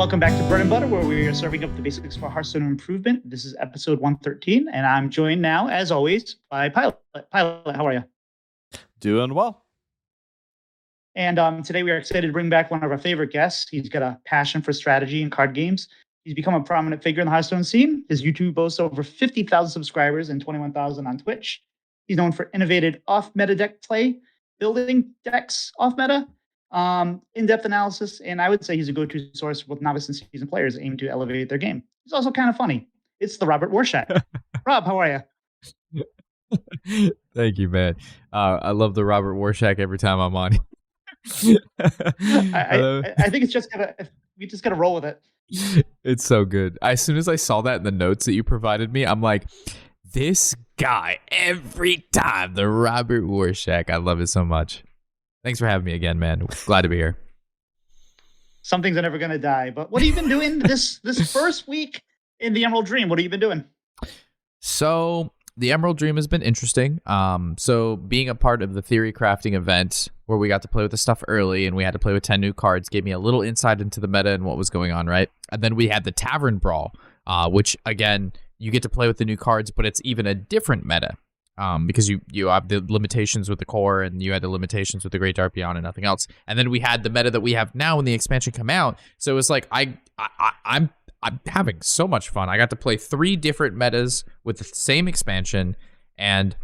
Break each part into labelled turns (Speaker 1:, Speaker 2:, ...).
Speaker 1: Welcome back to Bread and Butter, where we are serving up the basics for Hearthstone improvement. This is episode 113, and I'm joined now, as always, by Pylet. Pylet, how are you?
Speaker 2: Doing well.
Speaker 1: And today we are excited to bring back one of our favorite guests. He's got a passion for strategy and card games. He's become a prominent figure in the Hearthstone scene. His YouTube boasts over 50,000 subscribers and 21,000 on Twitch. He's known for innovative off-meta deck play, building decks off-meta, in-depth analysis, and I would say he's a go-to source with novice and seasoned players aiming to elevate their game. He's also kind of funny. It's the Robert Warshack. Rob, how are
Speaker 3: you? Thank you, man. I love the Robert Warshack every time I'm on.
Speaker 1: I think we just gotta roll with it.
Speaker 3: It's so good. As soon as I saw that in the notes that you provided me, I'm like, this guy every time, the Robert Warshack. I love it so much. Thanks for having me again, man. Glad to be here.
Speaker 1: Some things are never going to die. But what have you been doing this first week in the Emerald Dream? What have you been doing?
Speaker 3: So the Emerald Dream has been interesting. So being a part of the theory crafting event where we got to play with the stuff early and we had to play with 10 new cards gave me a little insight into the meta and what was going on, right? And then we had the Tavern Brawl, which, again, you get to play with the new cards, but it's even a different meta. Because you have the limitations with the core and you had the limitations with the Great Dark Beyond and nothing else. And then we had the meta that we have now when the expansion come out. So it's like I'm having so much fun. I got to play 3 different metas with the same expansion, and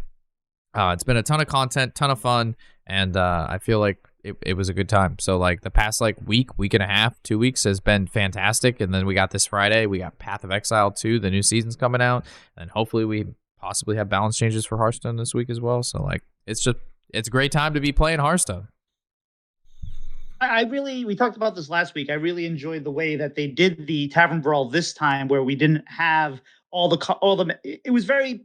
Speaker 3: it's been a ton of content, ton of fun, and I feel like it was a good time. So like the past week and a half, 2 weeks has been fantastic. And then we got this Friday, we got Path of Exile 2, the new season's coming out, and hopefully we possibly have balance changes for Hearthstone this week as well. So it's a great time to be playing Hearthstone.
Speaker 1: We talked about this last week. I really enjoyed the way that they did the Tavern Brawl this time, where we didn't have it was very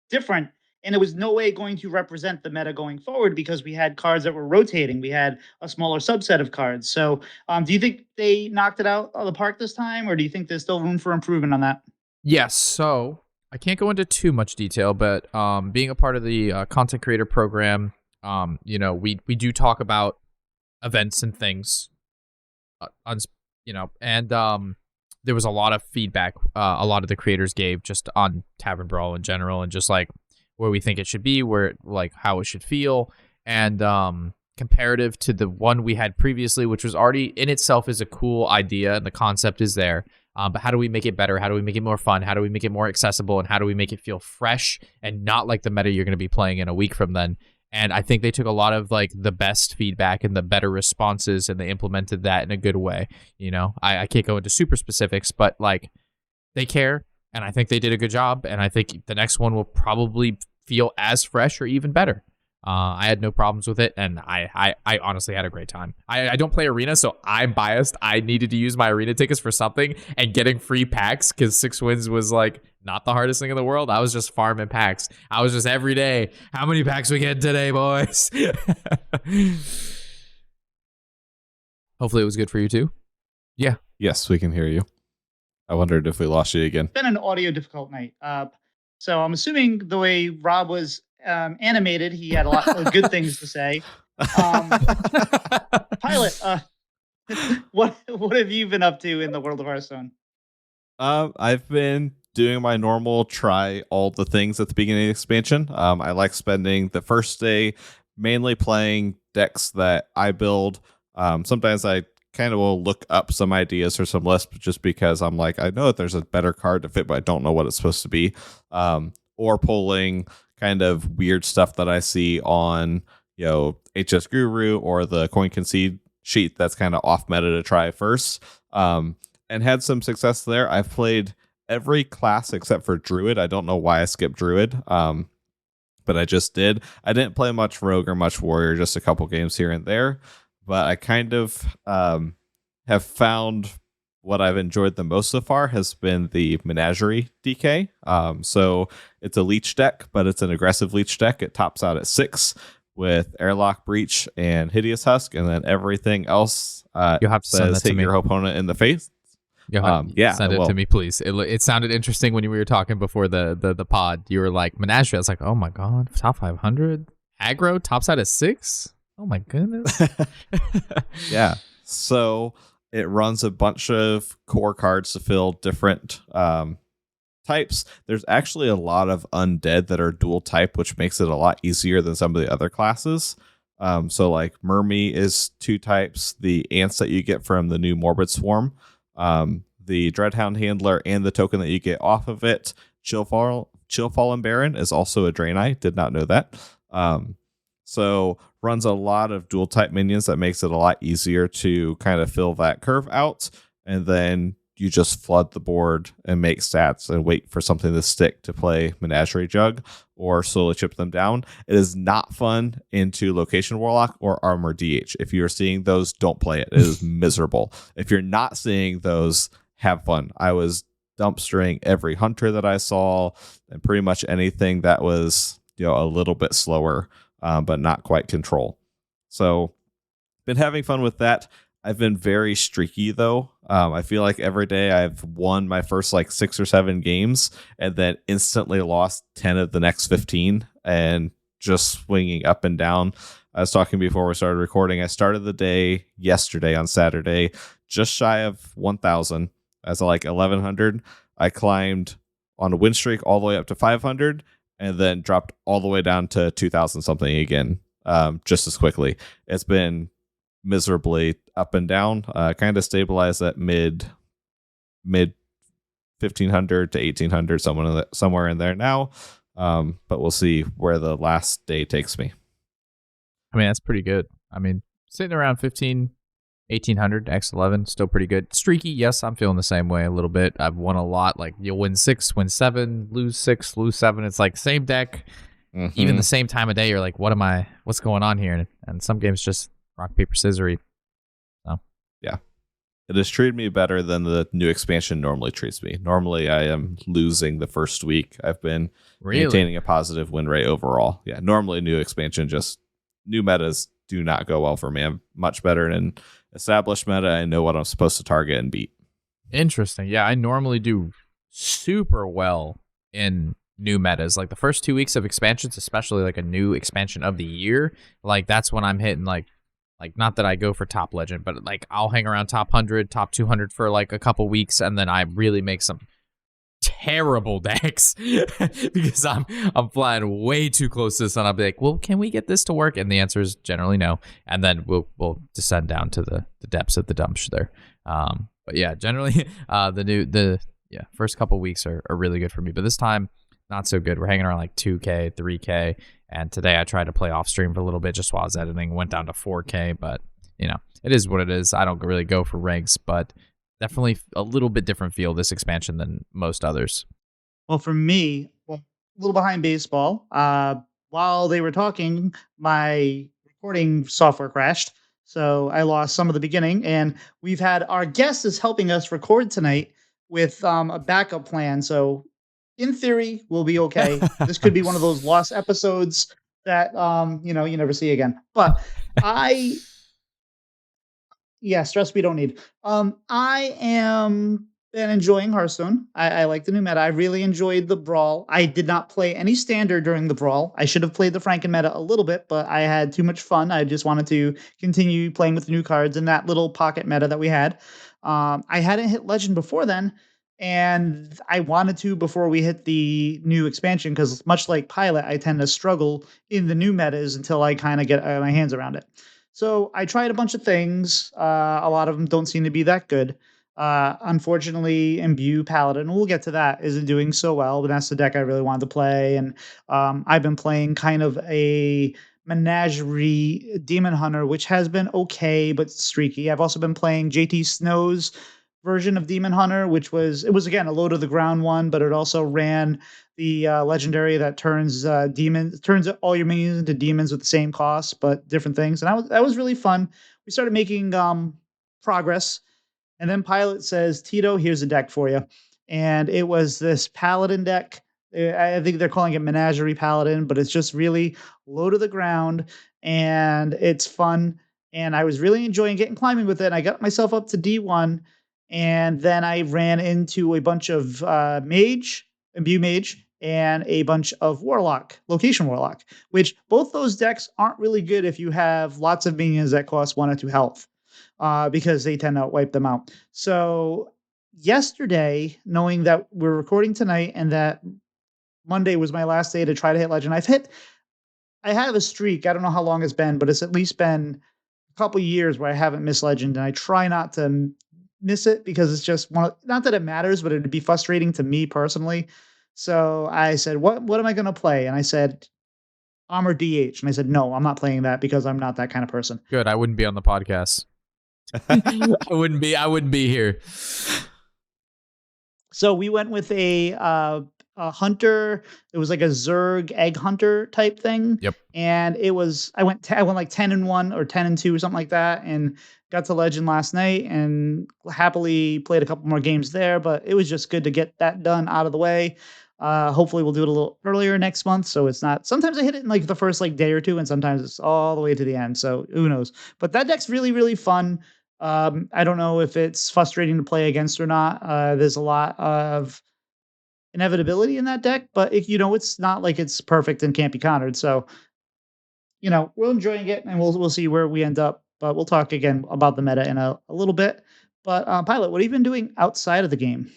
Speaker 1: different, and it was no way going to represent the meta going forward because we had cards that were rotating. We had a smaller subset of cards. So do you think they knocked it out of the park this time, or do you think there's still room for improvement on that?
Speaker 3: Yes. So I can't go into too much detail, but being a part of the content creator program, we do talk about events and things, and there was a lot of feedback a lot of the creators gave just on Tavern Brawl in general, and just like where we think it should be, how it should feel, and comparative to the one we had previously, which was already in itself is a cool idea and the concept is there. But how do we make it better? How do we make it more fun? How do we make it more accessible? And how do we make it feel fresh and not like the meta you're going to be playing in a week from then? And I think they took a lot of the best feedback and the better responses, and they implemented that in a good way. I can't go into super specifics, but they care, and I think they did a good job. And I think the next one will probably feel as fresh or even better. I had no problems with it, and I honestly had a great time. I don't play Arena, so I'm biased. I needed to use my Arena tickets for something, and getting free packs because 6 wins was not the hardest thing in the world. I was just farming packs. I was just every day, how many packs we get today, boys? Hopefully it was good for you too. Yeah.
Speaker 2: Yes, we can hear you. I wondered if we lost you again.
Speaker 1: It's been an audio difficult night. So I'm assuming the way Rob was animated, he had a lot of good things to say. Pylet, what have you been up to in the world of Hearthstone?
Speaker 2: I've been doing my normal try all the things at the beginning of the expansion. I like spending the first day mainly playing decks that I build. Sometimes I kind of will look up some ideas or some lists just because I'm like, I know that there's a better card to fit, but I don't know what it's supposed to be. Or pulling kind of weird stuff that I see on, HS Guru or the Coin Concede sheet that's kind of off meta to try first. And had some success there. I've played every class except for Druid. I don't know why I skipped Druid, but I just did. I didn't play much Rogue or much Warrior, just a couple games here and there. But I kind of have found what I've enjoyed the most so far has been the Menagerie DK. So it's a leech deck, but it's an aggressive leech deck. It tops out at 6 with Airlock, Breach, and Hideous Husk, and then everything else
Speaker 3: you'll have to
Speaker 2: says hit your opponent in the face.
Speaker 3: Send it to me, please. It sounded interesting when we were talking before the pod. You were like, Menagerie. I was like, oh my god, top 500 aggro tops out at 6. Oh my goodness.
Speaker 2: Yeah. So It runs a bunch of core cards to fill different types. There's actually a lot of undead that are dual type, which makes it a lot easier than some of the other classes. So like Mermy is 2 types. The ants that you get from the new Morbid Swarm, the Dreadhound Handler, and the token that you get off of it, Chillfallen Baron, is also a Draenei. Did not know that. So runs a lot of dual type minions that makes it a lot easier to kind of fill that curve out, and then you just flood the board and make stats and wait for something to stick to play Menagerie Jug or slowly chip them down. It is not fun into Location Warlock or Armor DH. If you're seeing those, don't play it. It is miserable. If you're not seeing those, have fun. I was dumpstering every hunter that I saw and pretty much anything that was, a little bit slower, but not quite control. So been having fun with that. I've been very streaky though. I feel like every day I've won my first like 6 or 7 games and then instantly lost 10 of the next 15 and just swinging up and down. I was talking before we started recording. I started the day yesterday on Saturday, just shy of 1,000 as like 1,100. I climbed on a win streak all the way up to 500 and then dropped all the way down to 2,000 something again, just as quickly. It's been miserably up and down, kind of stabilized at mid 1,500 to 1,800, somewhere in there now. But we'll see where the last day takes me.
Speaker 3: I mean, that's pretty good. I mean, sitting around 1,800 X11, still pretty good. Streaky, yes, I'm feeling the same way a little bit. I've won a lot. Like, you'll win 6, win 7, lose 6, lose 7. It's like same deck, even the same time of day. You're like, what's going on here? And some games just rock, paper, scissory. So
Speaker 2: yeah, it has treated me better than the new expansion normally treats me. Normally, I am losing the first week. I've been maintaining a positive win rate overall. Yeah, normally new expansion, just new metas do not go well for me. I'm much better in established meta. I know what I'm supposed to target and beat.
Speaker 3: Interesting. Yeah, I normally do super well in new metas. Like the first 2 weeks of expansions, especially like a new expansion of the year, like that's when I'm hitting like not that I go for top legend, but like I'll hang around top 100, top 200 for like a couple weeks, and then I really make some terrible decks because I'm flying way too close to this, and I'll be like, well, can we get this to work? And the answer is generally no, and then we'll descend down to the depths of the dumps there. But yeah, generally the first couple weeks are really good for me, but this time not so good. We're hanging around like 2K, 3K. And today I tried to play off stream for a little bit just while I was editing. Went down to 4K, but it is what it is. I don't really go for ranks, but definitely a little bit different feel this expansion than most others.
Speaker 1: Well, for me, a little behind baseball. While they were talking, my recording software crashed, so I lost some of the beginning. And we've had our guest is helping us record tonight with a backup plan. So in theory, we'll be okay. This could be one of those lost episodes that you never see again. But stress we don't need. I am been enjoying Hearthstone. I like the new meta. I really enjoyed the Brawl. I did not play any standard during the Brawl. I should have played the Franken meta a little bit, but I had too much fun. I just wanted to continue playing with the new cards in that little pocket meta that we had. I hadn't hit Legend before then, and I wanted to before we hit the new expansion, because much like Pylet, I tend to struggle in the new metas until I kind of get my hands around it. So I tried a bunch of things. A lot of them don't seem to be that good. Unfortunately, Imbue Paladin, we'll get to that, isn't doing so well, but that's the deck I really wanted to play. And I've been playing kind of a Menagerie Demon Hunter, which has been okay, but streaky. I've also been playing JT Snow's version of Demon Hunter, which was again a low to the ground one, but it also ran the legendary that turns all your minions into demons with the same cost but different things, and that was really fun. We started making progress, and then Pylet says, Tito, here's a deck for you, and it was this Paladin deck. I think they're calling it Menagerie Paladin, but it's just really low to the ground and it's fun, and I was really enjoying getting climbing with it. I got myself up to D1. And then I ran into a bunch of Imbue Mage, and a bunch of Warlock, Location Warlock, which both those decks aren't really good if you have lots of minions that cost 1 or 2 health. because they tend to wipe them out. So yesterday, knowing that we're recording tonight and that Monday was my last day to try to hit legend, I have a streak. I don't know how long it's been, but it's at least been a couple years where I haven't missed legend, and I try not to miss it because it's just not that it matters, but it'd be frustrating to me personally. So I said, what am I going to play? And I said, Armor DH. And I said, no, I'm not playing that because I'm not that kind of person.
Speaker 3: Good. I wouldn't be on the podcast. I wouldn't be here.
Speaker 1: So we went with a hunter. It was like a Zerg egg hunter type thing.
Speaker 3: Yep.
Speaker 1: And I went like 10-1 or 10-2 or something like that, and got to legend last night and happily played a couple more games there. But it was just good to get that done out of the way. Hopefully we'll do it a little earlier next month, so it's not. Sometimes I hit it in like the first like day or two, and sometimes it's all the way to the end. So who knows? But that deck's really, really fun. I don't know if it's frustrating to play against or not. There's a lot of inevitability in that deck, but it's not like it's perfect and can't be countered. So, we're enjoying it, and we'll see where we end up. But we'll talk again about the meta in a little bit. But Pylet, what have you been doing outside of the game?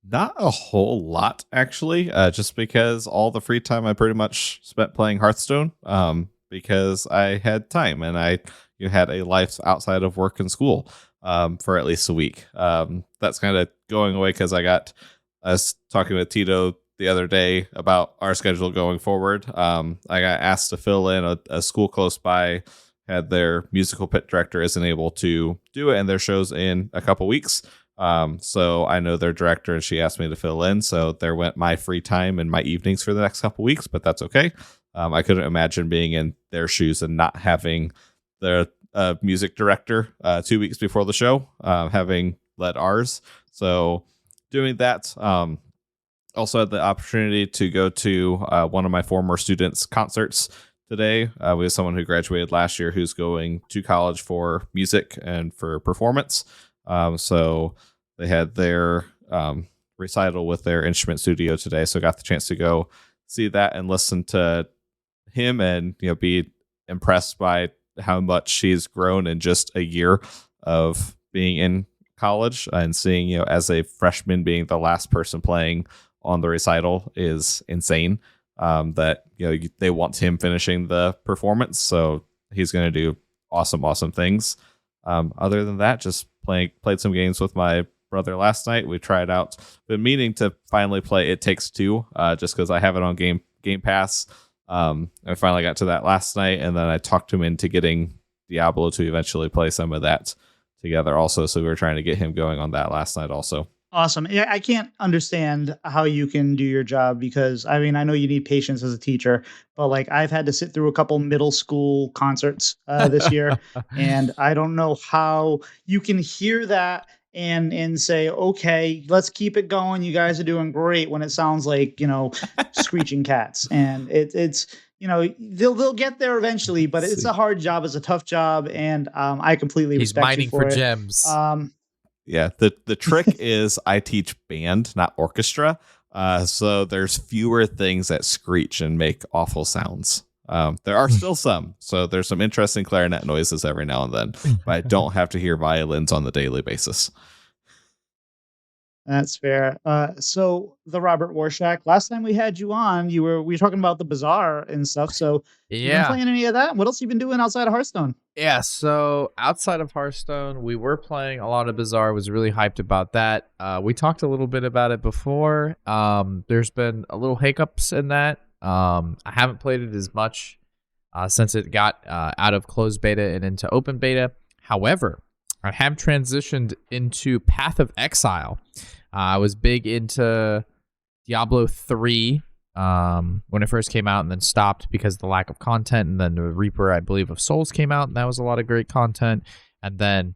Speaker 2: Not a whole lot, actually, just because all the free time I pretty much spent playing Hearthstone, because I had time and I had a life outside of work and school for at least a week. That's kind of going away because I was talking with Tito the other day about our schedule going forward. I got asked to fill in a school close by, had their musical pit director isn't able to do it, and their show's in a couple weeks. So I know their director, and she asked me to fill in. So there went my free time and my evenings for the next couple weeks, but that's okay. I couldn't imagine being in their shoes and not having the music director 2 weeks before the show, having led ours. So doing that. Also had the opportunity to go to one of my former students' concerts today. We have someone who graduated last year who's going to college for music and for performance. So they had their recital with their instrument studio today. So got the chance to go see that and listen to him and, be impressed by how much he's grown in just a year of being in college, and seeing, as a freshman being the last person playing on the recital is insane. That, they want him finishing the performance. So he's going to do awesome things. Other than that, just played some games with my brother last night. We tried out, been meaning to finally play It Takes Two, just because I have it on Game Pass. I finally got to that last night, and then I talked him into getting Diablo to eventually play some of that together also. So we were trying to get him going on that last night also.
Speaker 1: Awesome. Yeah, I can't understand how you can do your job because, I know you need patience as a teacher, but like I've had to sit through a couple middle school concerts this year, and I don't know how you can hear that and say, okay, let's keep it going. You guys are doing great, when it sounds like, screeching cats. And it's they'll get there eventually, but it's a hard job. It's a tough job. And I completely respect you for it.
Speaker 3: He's mining for gems.
Speaker 2: Yeah, the trick is I teach band, not orchestra. So there's fewer things that screech and make awful sounds. There are still some. So there's some interesting clarinet noises every now and then, but I don't have to hear violins on the daily basis.
Speaker 1: That's fair. So the Robert Warshack, last time we had you on, we were talking about the Bazaar and stuff. So you been playing any of that? What else you been doing outside of Hearthstone?
Speaker 3: Yeah, so outside of Hearthstone, we were playing a lot of Bazaar. Was really hyped about that. We talked a little bit about it before. There's been a little hiccups in that. I haven't played it as much since it got out of closed beta and into open beta. However, I have transitioned into Path of Exile. I was big into Diablo 3 when it first came out, and then stopped because of the lack of content. And then the Reaper, I believe, of Souls came out, and that was a lot of great content. And then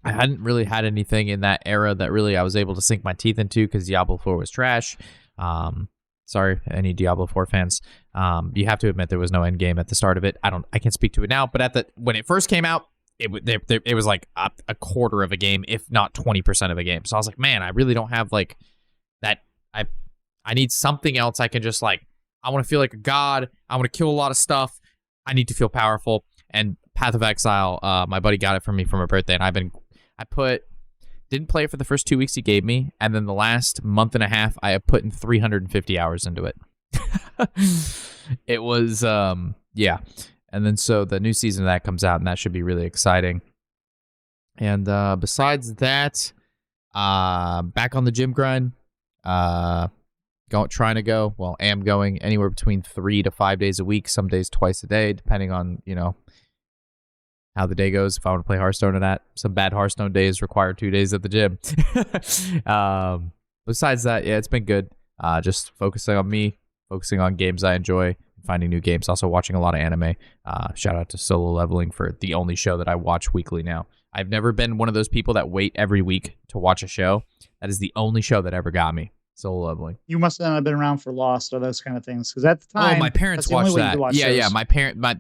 Speaker 3: I hadn't really had anything in that era that really I was able to sink my teeth into because Diablo 4 was trash. Sorry, any Diablo 4 fans. You have to admit there was no end game at the start of it. I can't speak to it now, but when it first came out, it was like a quarter of a game, if not 20% of a game. So I was like, man, I really don't have like that. I need something else. I can just I want to feel like a god. I want to kill a lot of stuff. I need to feel powerful. And Path of Exile. My buddy got it for me for my birthday, and didn't play it for the first 2 weeks he gave me, and then the last month and a half I have put in 350 hours into it. It was yeah. And then so the new season of that comes out, and that should be really exciting. And besides that, back on the gym grind. Am going anywhere between 3 to 5 days a week, some days twice a day, depending on, how the day goes. If I want to play Hearthstone or not. Some bad Hearthstone days require 2 days at the gym. Besides that, yeah, it's been good. Just focusing on me, focusing on games I enjoy, finding new games, also watching a lot of anime. Shout out to Solo Leveling for the only show that I watch weekly now. I've never been one of those people that wait every week to watch a show. That is the only show that ever got me. Solo Leveling.
Speaker 1: You must not have been around for Lost or those kind of things, because at the time,
Speaker 3: my parents watched that.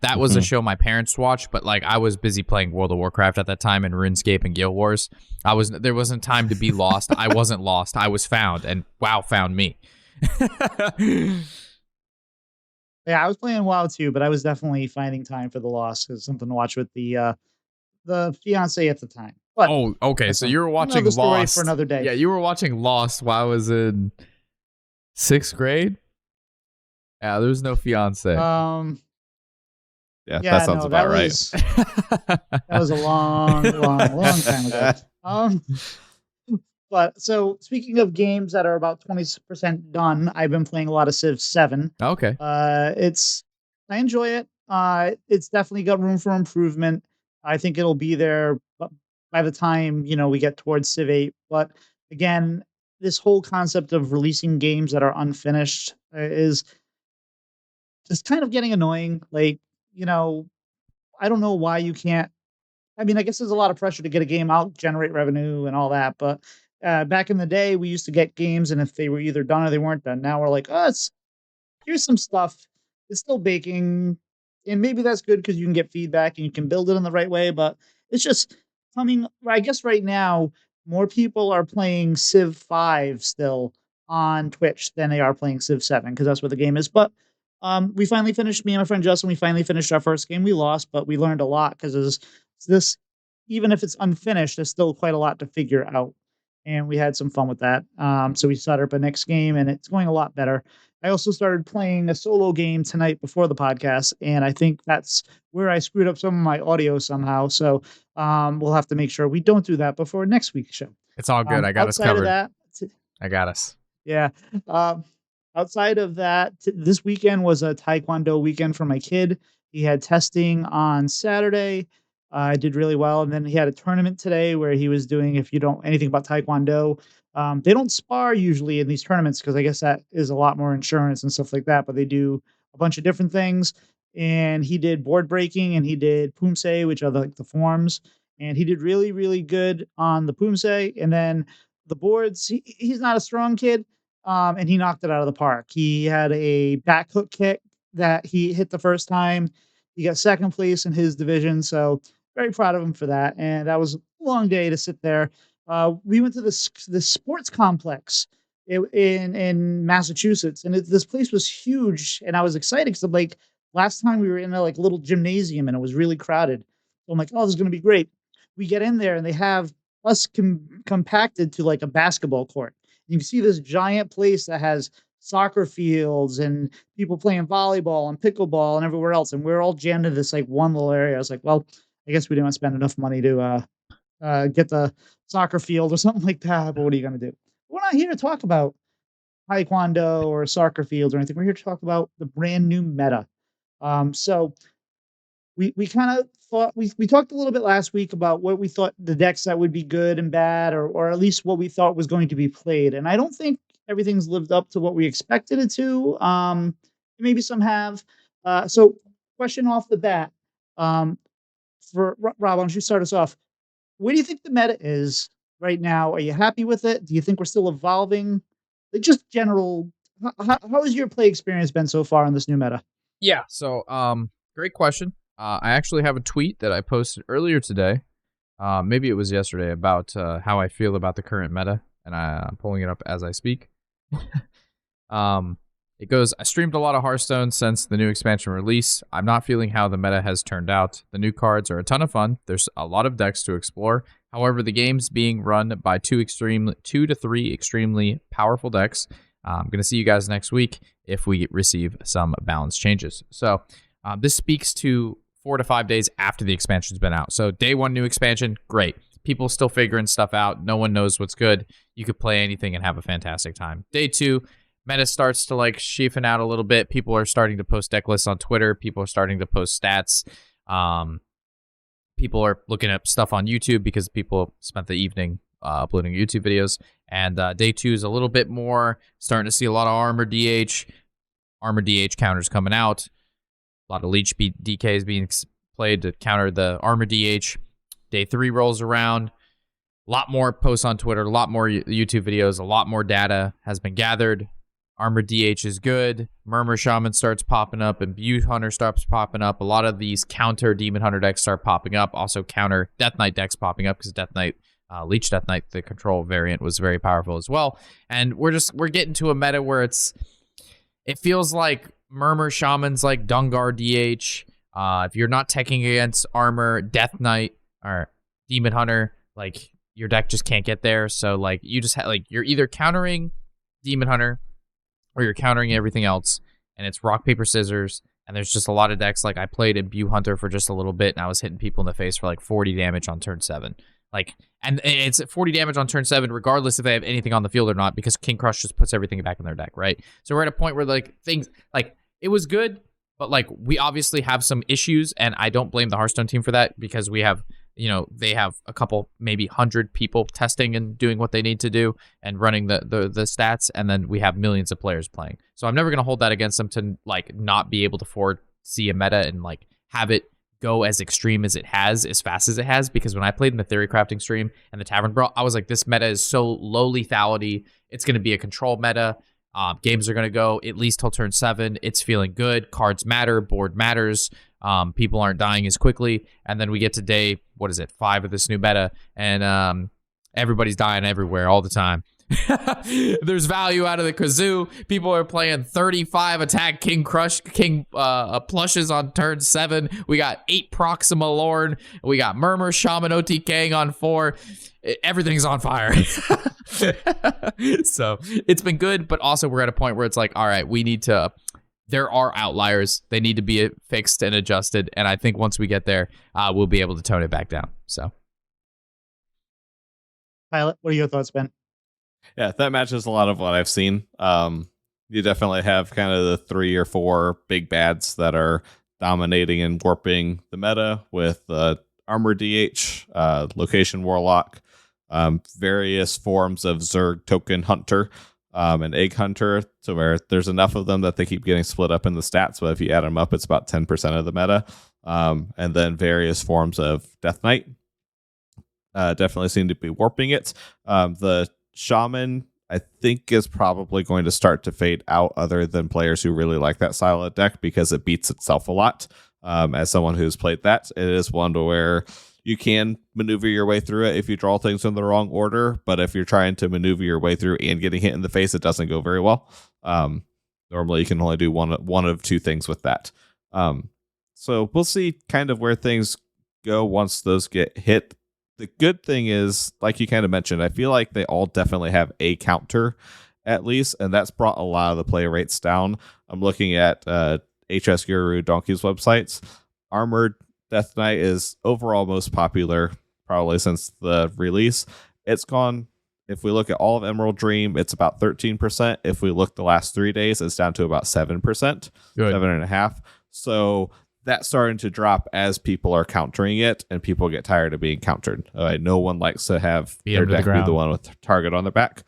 Speaker 3: That was a show my parents watched, but like I was busy playing World of Warcraft at that time and RuneScape and Guild Wars. There wasn't time to be lost. I wasn't lost. I was found, and WoW found me.
Speaker 1: Yeah, I was playing WoW too, but I was definitely finding time for the Lost as something to watch with the fiance at the time. But
Speaker 3: okay. So you were watching Lost
Speaker 1: for another day.
Speaker 3: Yeah, you were watching Lost while I was in 6th grade. Yeah, there was no fiance.
Speaker 2: Yeah, that sounds about right.
Speaker 1: That was a long time ago. But so speaking of games that are about 20% done, I've been playing a lot of Civ 7.
Speaker 3: Okay.
Speaker 1: I enjoy it. It's definitely got room for improvement. I think it'll be there by the time, we get towards Civ 8. But again, this whole concept of releasing games that are unfinished is just kind of getting annoying. Like, I don't know why you can't. I mean, I guess there's a lot of pressure to get a game out, generate revenue and all that. But back in the day, we used to get games, and if they were either done or they weren't done, now we're like, here's some stuff. It's still baking. And maybe that's good because you can get feedback and you can build it in the right way. But it's just coming. I guess right now, more people are playing Civ 5 still on Twitch than they are playing Civ 7 because that's what the game is. But we finally finished, me and my friend Justin, we finally finished our first game. We lost, but we learned a lot because this, even if it's unfinished, there's still quite a lot to figure out. And we had some fun with that. So we started up a next game, and it's going a lot better. I also started playing a solo game tonight before the podcast, and I think that's where I screwed up some of my audio somehow. So we'll have to make sure we don't do that before next week's show.
Speaker 3: It's all good. I got us covered. I got us.
Speaker 1: Yeah. Outside of that, this weekend was a Taekwondo weekend for my kid. He had testing on Saturday. I did really well. And then he had a tournament today where he was doing, if you don't anything about Taekwondo, they don't spar usually in these tournaments because I guess that is a lot more insurance and stuff like that. But they do a bunch of different things. And he did board breaking and he did poomsae, which are the forms. And he did really, really good on the poomsae. And then the boards, he's not a strong kid. And he knocked it out of the park. He had a back hook kick that he hit the first time. He got second place in his division. So very proud of him for that. And that was a long day to sit there. We went to the sports complex in Massachusetts, and this place was huge. And I was excited because I'm like, last time we were in a little gymnasium and it was really crowded. So I'm like, oh, this is going to be great. We get in there and they have us compacted to like a basketball court. You can see this giant place that has soccer fields and people playing volleyball and pickleball and everywhere else. And we're all jammed into this one little area. I was like, well, I guess we didn't spend enough money to get the soccer field or something like that. But what are you going to do? We're not here to talk about Taekwondo or soccer fields or anything. We're here to talk about the brand new meta. So we kind of thought we talked a little bit last week about what we thought the decks that would be good and bad, or at least what we thought was going to be played. And I don't think everything's lived up to what we expected it to. Maybe some have. So question off the bat, for Rob, why don't you start us off? Where do you think the meta is right now? Are you happy with it? Do you think we're still evolving? Like just general, how has your play experience been so far in this new meta?
Speaker 3: Yeah. So, great question. I actually have a tweet that I posted earlier today. Maybe it was yesterday about how I feel about the current meta, and I'm pulling it up as I speak. It goes, I streamed a lot of Hearthstone since the new expansion release. I'm not feeling how the meta has turned out. The new cards are a ton of fun. There's a lot of decks to explore. However, the game's being run by two to three extremely powerful decks. I'm going to see you guys next week if we receive some balance changes. So this speaks to 4 to 5 days after the expansion's been out. So day one, new expansion, great. People still figuring stuff out. No one knows what's good. You could play anything and have a fantastic time. Day two, meta starts to like sheafen out a little bit. People are starting to post deck lists on Twitter. People are starting to post stats. People are looking at stuff on YouTube because people spent the evening uploading YouTube videos. And day two is a little bit more starting to see a lot of armor DH counters coming out. A lot of leech DKs being played to counter the armor DH. Day three rolls around. A lot more posts on Twitter, a lot more YouTube videos, a lot more data has been gathered. Armor DH is good. Murmur Shaman starts popping up, and Imbue Hunter starts popping up. A lot of these counter Demon Hunter decks start popping up. Also counter Death Knight decks popping up because Death Knight, Leech Death Knight, the control variant was very powerful as well. And we're getting to a meta where it feels like Murmur Shaman's like Dungar DH. If you're not teching against armor, Death Knight or Demon Hunter, like your deck just can't get there. So like you just you're either countering Demon Hunter or you're countering everything else, and it's rock, paper, scissors, and there's just a lot of decks. Like, I played Imbue Hunter for just a little bit, and I was hitting people in the face for, like, 40 damage on turn 7. Like, and it's 40 damage on turn 7, regardless if they have anything on the field or not, because King Crush just puts everything back in their deck, right? So we're at a point where, like, things, like, it was good, but, like, we obviously have some issues, and I don't blame the Hearthstone team for that, because we have, you know, they have a couple, maybe 100 people testing and doing what they need to do and running the stats, and then we have millions of players playing. So I'm never going to hold that against them to, like, not be able to foresee a meta and, like, have it go as extreme as it has, as fast as it has, because when I played in the Theory Crafting stream and the Tavern Brawl, I was like, this meta is so low lethality, it's going to be a control meta. Games are going to go at least till turn 7. It's feeling good. Cards matter. Board matters. People aren't dying as quickly. And then we get to day, 5 of this new meta, and everybody's dying everywhere all the time. There's value out of the kazoo. People are playing 35 attack King plushes on turn 7. We got 8 Proxima Lorn. We got Murmur Shaman OTKing on 4. Everything's on fire. So it's been good, but also we're at a point where it's like, all right, there are outliers. They need to be fixed and adjusted. And I think once we get there, we'll be able to tone it back down. So,
Speaker 1: Pylet, what are your thoughts, Ben?
Speaker 2: Yeah, that matches a lot of what I've seen. You definitely have kind of the 3 or 4 big bads that are dominating and warping the meta with Armor DH, Location Warlock, various forms of Zerg Token Hunter, and Egg Hunter, to where there's enough of them that they keep getting split up in the stats, but if you add them up, it's about 10% of the meta. And then various forms of Death Knight definitely seem to be warping it. The Shaman, I think, is probably going to start to fade out, other than players who really like that style of deck, because it beats itself a lot. As someone who's played that, it is one to where you can maneuver your way through it if you draw things in the wrong order, but if you're trying to maneuver your way through and getting hit in the face, it doesn't go very well. Normally you can only do one of 2 things with that. So we'll see kind of where things go once those get hit. The good thing is, like you kind of mentioned, I feel like they all definitely have a counter at least, and that's brought a lot of the play rates down. I'm looking at HS Guru Donkey's websites. Armored Death Knight is overall most popular probably since the release. It's gone, if we look at all of Emerald Dream, it's about 13%. If we look the last 3 days, it's down to about 7%,
Speaker 3: Good.
Speaker 2: 7.5%. So that's starting to drop as people are countering it, and people get tired of being countered. No one likes to have their deck be the one with target on their back.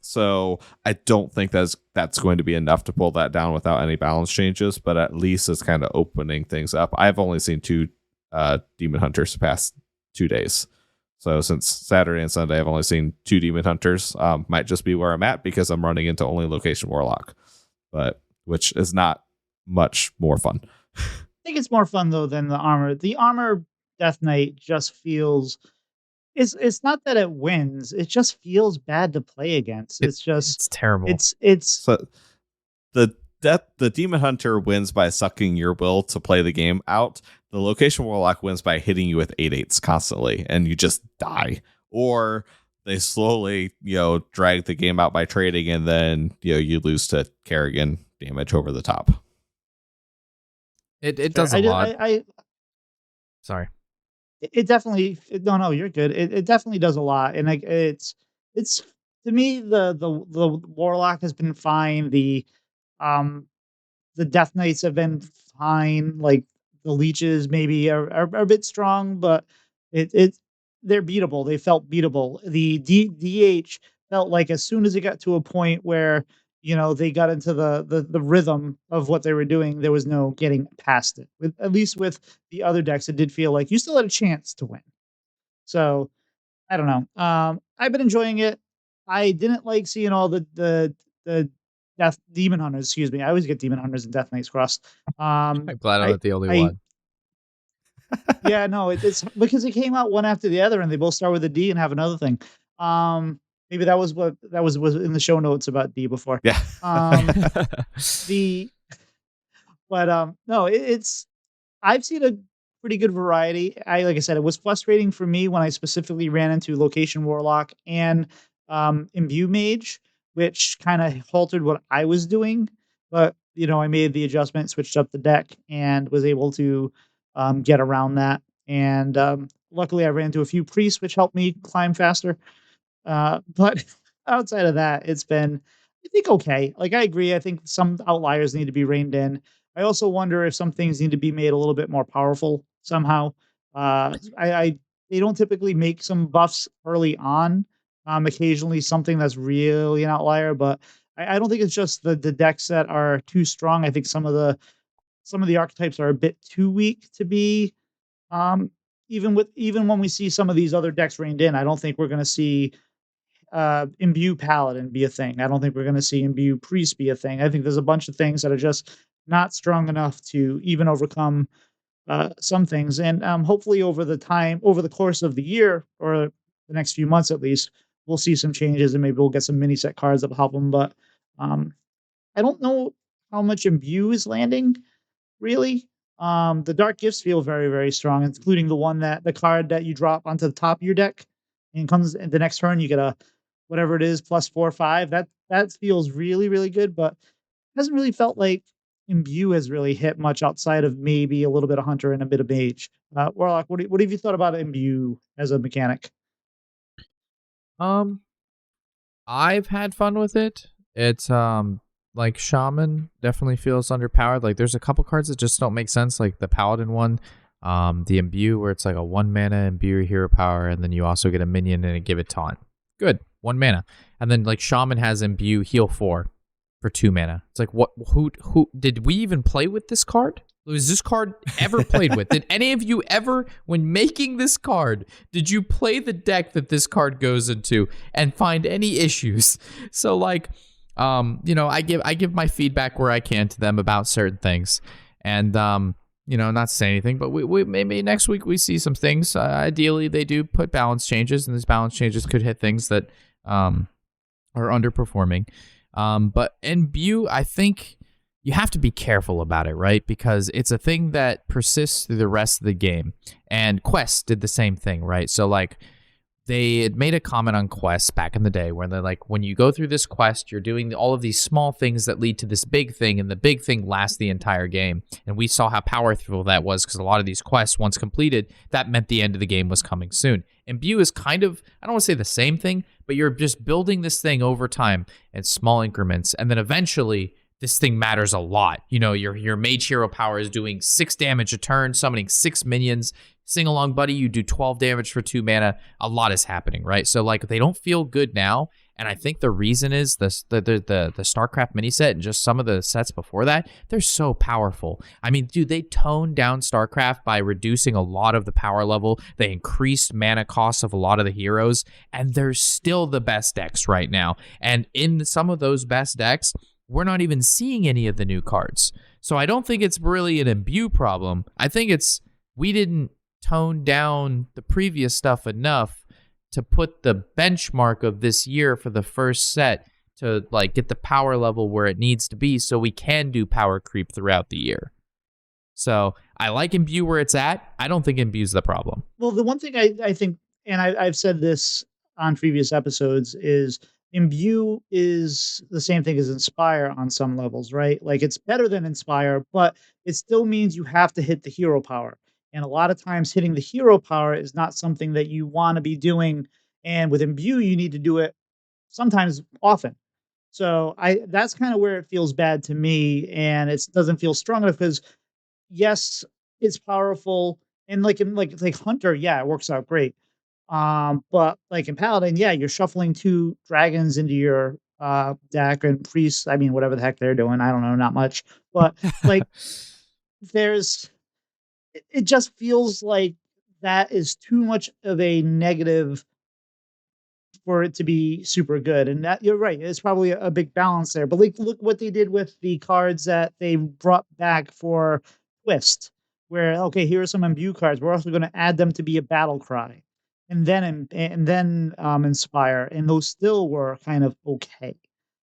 Speaker 2: So I don't think that's going to be enough to pull that down without any balance changes, but at least it's kind of opening things up. I've only seen 2 Demon Hunters past 2 days. So since Saturday and Sunday, I've only seen 2 Demon Hunters. Might just be where I'm at because I'm running into only Location Warlock, which is not much more fun.
Speaker 1: I think it's more fun though than the armor. The armor Death Knight just feels, it's not that it wins, it just feels bad to play against. It's
Speaker 3: terrible.
Speaker 1: It's
Speaker 2: So the Demon Hunter wins by sucking your will to play the game out. The Location Warlock wins by hitting you with 8/8s constantly, and you just die. Or they slowly, drag the game out by trading, and then you lose to Kerrigan damage over the top.
Speaker 3: It does a lot. Sorry.
Speaker 1: It definitely no, you're good. It definitely does a lot, and like it's to me the Warlock has been fine. The Death Knights have been fine. Like the leeches maybe are a bit strong, but it they're beatable. They felt beatable. The DH felt like as soon as it got to a point where they got into the rhythm of what they were doing, there was no getting past it. With at least with the other decks, it did feel like you still had a chance to win. So I don't know. I've been enjoying it. I didn't like seeing all the Death Demon Hunters. Excuse me. I always get Demon Hunters and Death Knights crossed.
Speaker 3: I'm glad I'm not the only one.
Speaker 1: Yeah, no, it's because it came out one after the other, and they both start with a D and have another thing. Maybe that was what that was in the show notes about D before.
Speaker 2: Yeah.
Speaker 1: The but no, it's I've seen a pretty good variety. Like I said, it was frustrating for me when I specifically ran into Location Warlock and Imbue Mage, which kind of halted what I was doing. But I made the adjustment, switched up the deck, and was able to get around that. And luckily, I ran into a few priests, which helped me climb faster. But outside of that, it's been, I think, okay. Like, I agree. I think some outliers need to be reined in. I also wonder if some things need to be made a little bit more powerful somehow. They don't typically make some buffs early on. Occasionally something that's really an outlier, but I don't think it's just the decks that are too strong. I think some of the archetypes are a bit too weak to be even when we see some of these other decks reined in. I don't think we're going to see Imbue Paladin be a thing. I don't think we're going to see Imbue Priest be a thing. I think there's a bunch of things that are just not strong enough to even overcome some things. And hopefully over the course of the year, or the next few months at least, we'll see some changes, and maybe we'll get some mini set cards that will help them. But I don't know how much Imbue is landing, really. The Dark Gifts feel very, very strong, including the card that you drop onto the top of your deck, and comes in the next turn, you get a whatever it is, +4/5. That feels really, really good, but hasn't really felt like Imbue has really hit much outside of maybe a little bit of Hunter and a bit of Mage. Warlock, what have you thought about Imbue as a mechanic?
Speaker 3: I've had fun with it. It's like Shaman definitely feels underpowered. Like there's a couple cards that just don't make sense, like the Paladin one, the Imbue, where it's like a 1 mana Imbue hero power, and then you also get a minion and a Give It Taunt. Good, 1 mana. And then like Shaman has Imbue heal 4 for 2 mana. It's like, what? Who did we even play with this card? Was this card ever played with? Did any of you ever, when making this card, did you play the deck that this card goes into and find any issues? So like, I give my feedback where I can to them about certain things, and not to say anything, but we maybe next week we see some things. Ideally, they do put balance changes, and these balance changes could hit things that are underperforming. But Imbue, I think you have to be careful about it, right? Because it's a thing that persists through the rest of the game. And Quest did the same thing, right? So like they had made a comment on quests back in the day where they're like, when you go through this quest, you're doing all of these small things that lead to this big thing, and the big thing lasts the entire game. And we saw how powerful that was, because a lot of these quests, once completed, that meant the end of the game was coming soon. Imbue is kind of, I don't want to say the same thing, but you're just building this thing over time in small increments, and then eventually this thing matters a lot. Your mage hero power is doing 6 damage a turn, summoning 6 minions. Sing along, buddy, you do 12 damage for 2 mana. A lot is happening, right? So like they don't feel good now, and I think the reason is the StarCraft mini set and just some of the sets before that, they're so powerful. I mean, dude, they toned down StarCraft by reducing a lot of the power level. They increased mana costs of a lot of the heroes, and they're still the best decks right now. And in some of those best decks, we're not even seeing any of the new cards. So I don't think it's really an Imbue problem. I think it's we didn't tone down the previous stuff enough to put the benchmark of this year for the first set to like get the power level where it needs to be so we can do power creep throughout the year. So I like Imbue where it's at. I don't think Imbue's the problem.
Speaker 1: Well, the one thing I think, and I've said this on previous episodes, is Imbue is the same thing as Inspire on some levels, right? Like it's better than Inspire, but it still means you have to hit the hero power. And a lot of times hitting the hero power is not something that you want to be doing. And with Imbue, you need to do it sometimes often. So that's kind of where it feels bad to me, and it doesn't feel strong enough because yes, it's powerful, and like Hunter, yeah, it works out great. But like in Paladin, yeah, you're shuffling 2 dragons into your deck and priests. I mean, whatever the heck they're doing, I don't know, not much. But like, there's it just feels like that is too much of a negative for it to be super good. And that you're right, it's probably a big balance there. But like, look what they did with the cards that they brought back for Twist, where okay, here are some imbue cards. We're also going to add them to be a battle cry, and then inspire, and those still were kind of okay.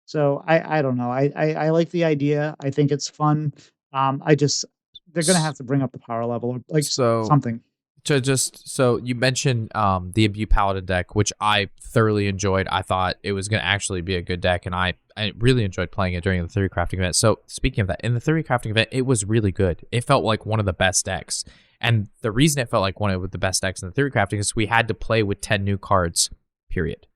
Speaker 1: So I don't know. I like the idea. I think it's fun. I just they're gonna have to bring up the power level or like
Speaker 3: So
Speaker 1: something.
Speaker 3: so you mentioned the Imbue Paladin deck, which I thoroughly enjoyed. I thought it was going to actually be a good deck, and I really enjoyed playing it during the theory crafting event. So speaking of that, in the theory crafting event, it was really good. It felt like one of the best decks, and the reason it felt like one of the best decks in the theory crafting is we had to play with 10 new cards, period,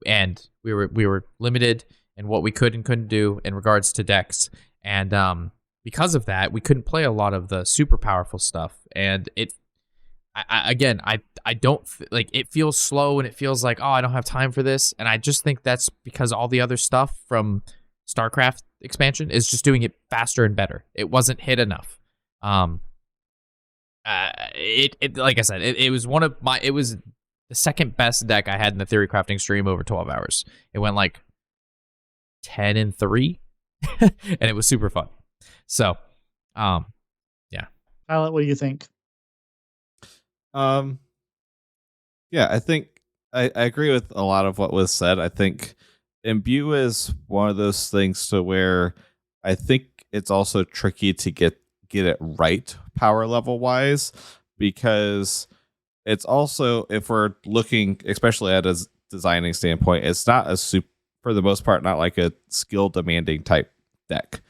Speaker 3: and we were limited in what we could and couldn't do in regards to decks, and because of that, we couldn't play a lot of the super powerful stuff, and I don't like it feels slow and it feels like, oh, I don't have time for this. And I just think that's because all the other stuff from StarCraft expansion is just doing it faster and better. It wasn't hit enough. It like I said, it was it was the second best deck I had in the theory crafting stream over 12 hours. It went like 10-3 and it was super fun. So, yeah.
Speaker 1: Pylet, what do you think?
Speaker 2: Yeah, I think I agree with a lot of what was said. I think Imbue is one of those things to where I think it's also tricky to get it right power level wise, because it's also, if we're looking especially at a designing standpoint, it's not a super, for the most part, not like a skill demanding type deck.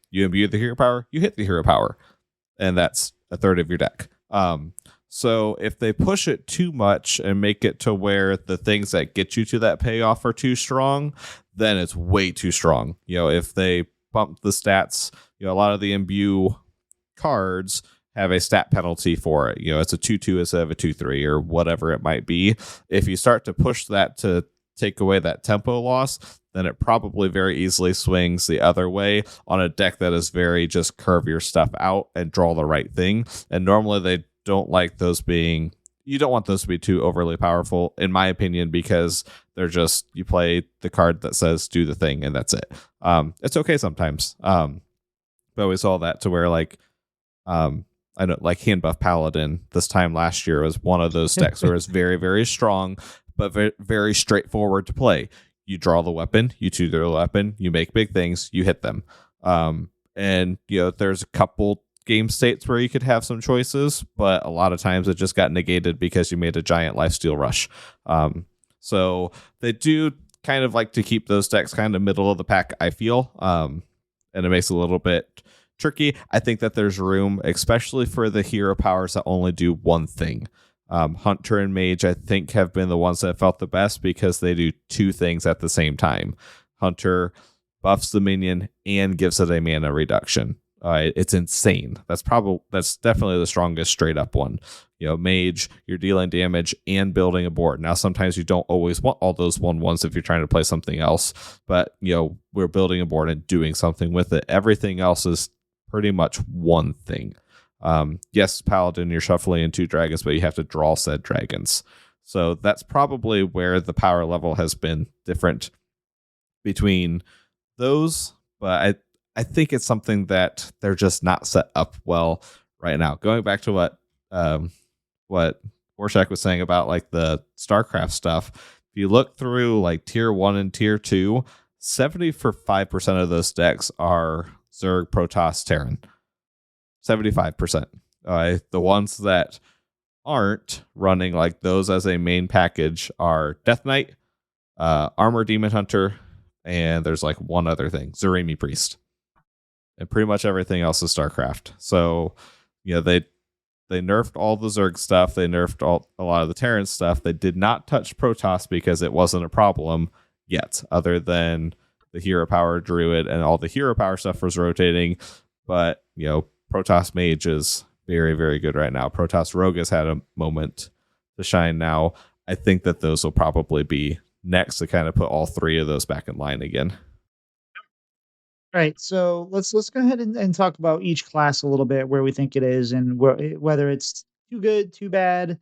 Speaker 2: You imbue the hero power, you hit the hero power, and that's a third of your deck. So if they push it too much and make it to where the things that get you to that payoff are too strong, then it's way too strong. You know, if they bump the stats, a lot of the imbue cards have a stat penalty for it. It's a 2/2 instead of a 2/3 or whatever it might be. If you start to push that to take away that tempo loss, then it probably very easily swings the other way on a deck that is very just curve your stuff out and draw the right thing. And normally they don't like those being, you don't want those to be too overly powerful, in my opinion, because they're just, you play the card that says do the thing and that's it. It's okay sometimes. But we saw that to where like, I know like Hand Buff Paladin this time last year was one of those decks where it's very, very strong, but very, very straightforward to play. You draw the weapon, you tutor the weapon, you make big things, you hit them. And there's a couple game states where you could have some choices, but a lot of times it just got negated because you made a giant lifesteal rush. So they do kind of like to keep those decks kind of middle of the pack, I feel. And it makes it a little bit tricky. I think that there's room, especially for the hero powers that only do one thing. Hunter and Mage, I think, have been the ones that felt the best because they do two things at the same time. Hunter buffs the minion and gives it a mana reduction. It's insane. That's definitely the strongest straight up one. Mage, you're dealing damage and building a board. Now, sometimes you don't always want all those 1/1s if you're trying to play something else, but we're building a board and doing something with it. Everything else is pretty much one thing. Yes, Paladin, you're shuffling in 2 dragons, but you have to draw said dragons. So that's probably where the power level has been different between those, but I think it's something that they're just not set up well right now. Going back to what Warshack was saying about like the StarCraft stuff, if you look through like tier 1 and tier 2, 75% of those decks are Zerg, Protoss, Terran. 75%. The ones that aren't running like those as a main package are Death Knight, Armor Demon Hunter, and there's like one other thing, Zeremi Priest. And pretty much everything else is StarCraft. So, they nerfed all the Zerg stuff. They nerfed a lot of the Terran stuff. They did not touch Protoss because it wasn't a problem yet, other than the Hero Power Druid and all the Hero Power stuff was rotating. But, Protoss Mage is very, very good right now. Protoss Rogue has had a moment to shine now. I think that those will probably be next to kind of put all three of those back in line again.
Speaker 1: All right, so let's go ahead and talk about each class a little bit, where we think it is, and whether it's too good, too bad,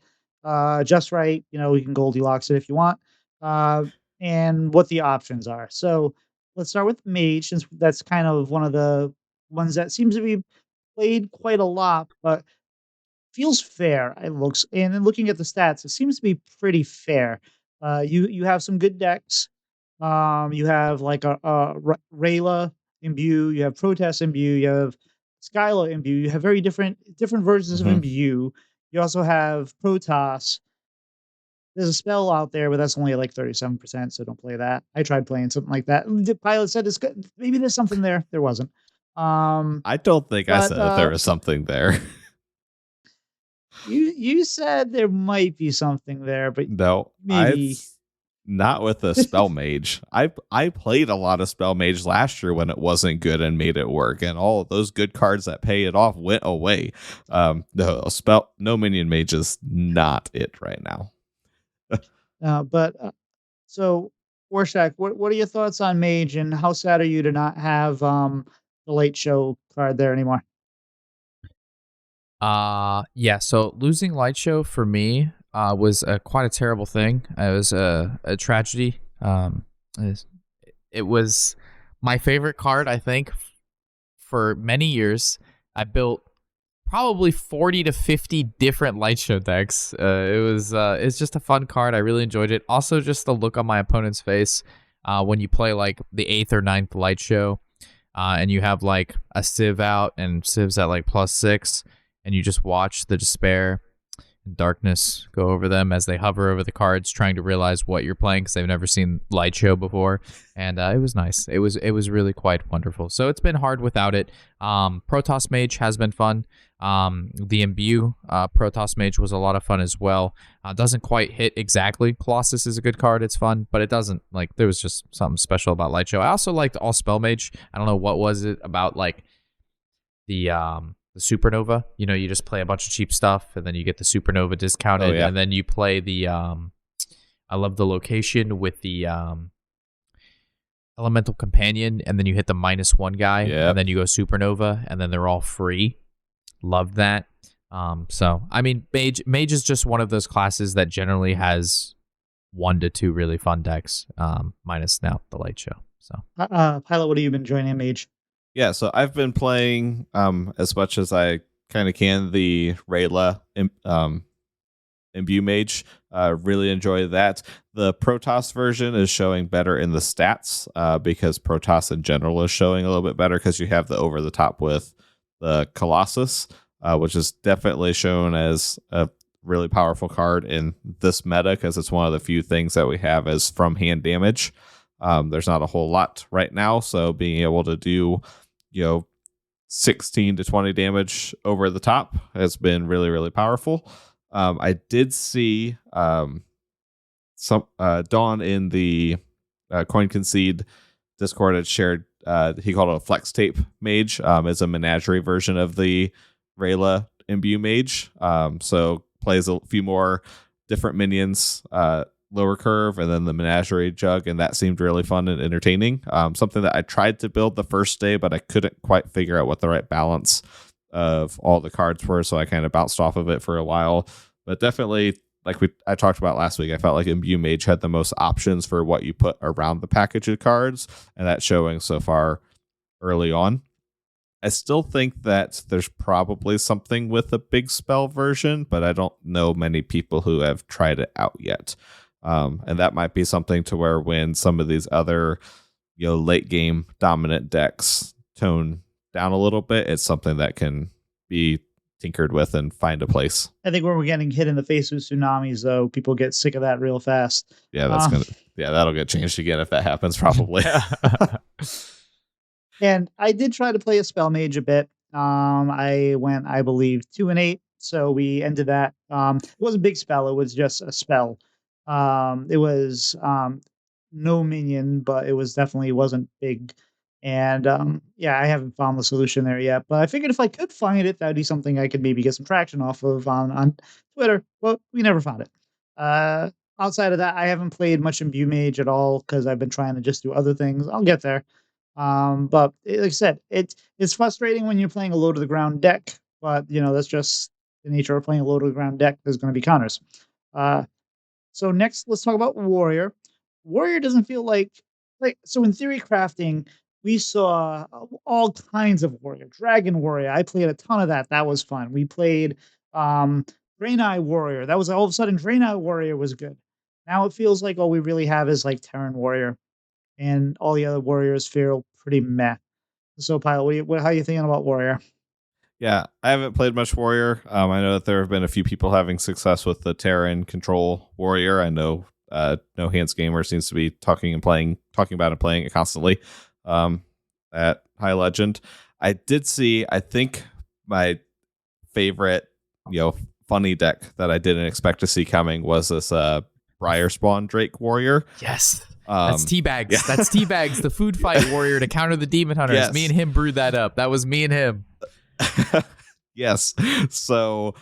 Speaker 1: just right. We can Goldilocks it if you want, and what the options are. So let's start with Mage, since that's kind of one of the ones that seems to be played quite a lot, but feels fair. It looks, and then looking at the stats, it seems to be pretty fair. You have some good decks. You have like a Rayla Imbue, you have Protest Imbue, you have Skyla Imbue, you have very different versions of Imbue. You also have Protoss. There's a spell out there, but that's only like 37%, so don't play that. I tried playing something like that. The pilot said it's good. Maybe there's something there. There wasn't.
Speaker 2: I don't think I said that there was something there.
Speaker 1: You said there might be something there, but
Speaker 2: no,
Speaker 1: maybe
Speaker 2: not with a spell mage. I played a lot of spell mage last year when it wasn't good and made it work, and all of those good cards that pay it off went away. No minion mage is not it right now.
Speaker 1: So Warshack, what are your thoughts on Mage, and how sad are you to not have the late show card there anymore?
Speaker 3: Yeah, so losing Light Show for me was quite a terrible thing. It was a tragedy. It was my favorite card, I think, for many years. I built probably 40 to 50 different Light Show decks. It's just a fun card. I really enjoyed it. Also, just the look on my opponent's face when you play like the 8th or 9th Light Show, and you have like a Civ out, and Civ's at like +6, and you just watch the despair and darkness go over them as they hover over the cards, trying to realize what you're playing because they've never seen Light Show before. And it was nice. It was really quite wonderful. So it's been hard without it. Protoss Mage has been fun. The Imbue Protoss Mage was a lot of fun as well. Doesn't quite hit exactly. Colossus is a good card. It's fun, but it doesn't, like, there was just something special about Light Show. I also liked All Spell Mage. I don't know what was it about, like, the Supernova. You just play a bunch of cheap stuff, and then you get the Supernova discounted, and then you play the I love the location with the Elemental Companion, and then you hit the -1 guy, and then you go Supernova, and then they're all free. Love that. So I mean, Mage is just one of those classes that generally has 1 to 2 really fun decks, minus now the Light Show. So
Speaker 1: Pilot, what have you been enjoying in Mage?
Speaker 2: Yeah, so I've been playing as much as I kind of can the Rayla Imbue Mage. Really enjoy that. The Protoss version is showing better in the stats because Protoss in general is showing a little bit better because you have the over the top with the Colossus, which is definitely shown as a really powerful card in this meta because it's one of the few things that we have as from hand damage. There's not a whole lot right now, so being able to do 16 to 20 damage over the top has been really, really powerful. I did see some Dawn in the Coin Concede Discord had shared, he called it a Flex Tape Mage. It's a menagerie version of the Rayla Imbue Mage. So plays a few more different minions, lower curve, and then the menagerie jug, and that seemed really fun and entertaining. Something that I tried to build the first day, but I couldn't quite figure out what the right balance of all the cards were, so I kind of bounced off of it for a while. But definitely, like I talked about last week, I felt like Imbue Mage had the most options for what you put around the package of cards, and that's showing so far early on. I still think that there's probably something with a big spell version, but I don't know many people who have tried it out yet. And that might be something to where when some of these other late game dominant decks tone down a little bit, it's something that can be tinkered with and find a place.
Speaker 1: I think when we're getting hit in the face with tsunamis, though, people get sick of that real fast.
Speaker 2: Yeah, that'll get changed again if that happens, probably.
Speaker 1: And I did try to play a spell mage a bit. I went, I believe, 2-8. So we ended that. It wasn't a big spell, it was just a spell. It was no minion, but it was definitely wasn't big. And yeah, I haven't found the solution there yet. But I figured if I could find it, that'd be something I could maybe get some traction off of on Twitter. But we never found it. Outside of that, I haven't played much Imbue Mage at all because I've been trying to just do other things. I'll get there. But like I said, it's frustrating when you're playing a low to the ground deck, but that's just the nature of playing a low to the ground deck. There's going to be counters. So next, let's talk about Warrior. Warrior doesn't feel like so in theory crafting, we saw all kinds of Warrior. Dragon Warrior, I played a ton of that. That was fun. We played Draenei Warrior. That was all of a sudden Draenei Warrior was good. Now it feels like all we really have is like Terran Warrior. And all the other warriors feel pretty meh. So, Pylet, how are you thinking about Warrior?
Speaker 2: Yeah, I haven't played much Warrior. I know that there have been a few people having success with the Terran Control Warrior. I know No Hands Gamer seems to be talking about and playing it constantly at High Legend. I did see, I think my favorite, funny deck that I didn't expect to see coming was this Briar Spawn Drake Warrior.
Speaker 3: Yes. That's Teabags.
Speaker 2: Yeah.
Speaker 3: That's Teabags, the food fight warrior to counter the demon hunters.
Speaker 2: Yes.
Speaker 3: Me and him brewed that up. That was me and him.
Speaker 2: Yes. So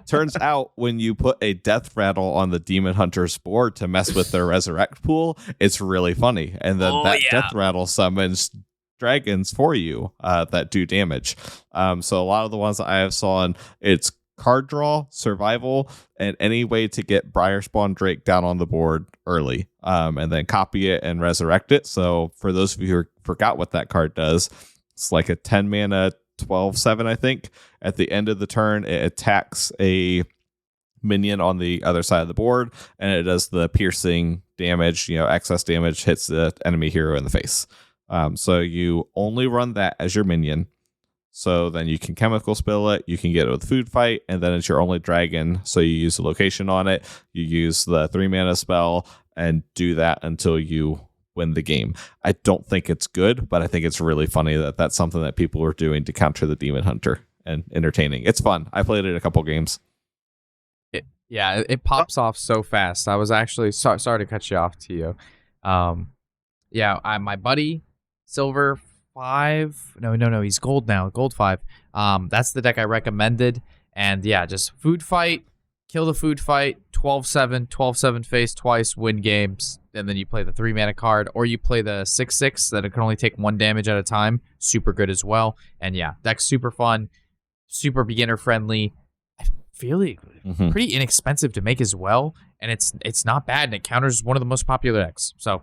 Speaker 2: turns out when you put a death rattle on the demon hunter's board to mess with their resurrect pool, it's really funny. And then death rattle summons dragons for you that do damage. So a lot of the ones that I have saw, it's card draw, survival, and any way to get Briar Spawn Drake down on the board early, and then copy it and resurrect it. So for those of you who forgot what that card does, it's like a 10 mana 12/7, I think. At the end of the turn, it attacks a minion on the other side of the board, and it does the piercing damage, excess damage, hits the enemy hero in the face. So you only run that as your minion. So then you can chemical spill it, you can get it with food fight, and then it's your only dragon. So you use the location on it, you use the 3 mana spell, and do that until you win the game. I don't think it's good, but I think it's really funny that that's something that people are doing to counter the demon hunter and entertaining. It's fun. I played it a couple games.
Speaker 3: It pops off so fast. I was actually sorry to cut you off, Tio. My buddy Silver 5. No, he's gold now. Gold 5. That's the deck I recommended. And yeah, just food fight, kill the food fight, 12/7, 12/7 face twice, win games. And then you play the 3 mana card, or you play the 6/6 that it can only take 1 damage at a time. Super good as well. And yeah, deck's super fun, super beginner friendly. I feel like pretty inexpensive to make as well. And it's not bad, and it counters one of the most popular decks. So,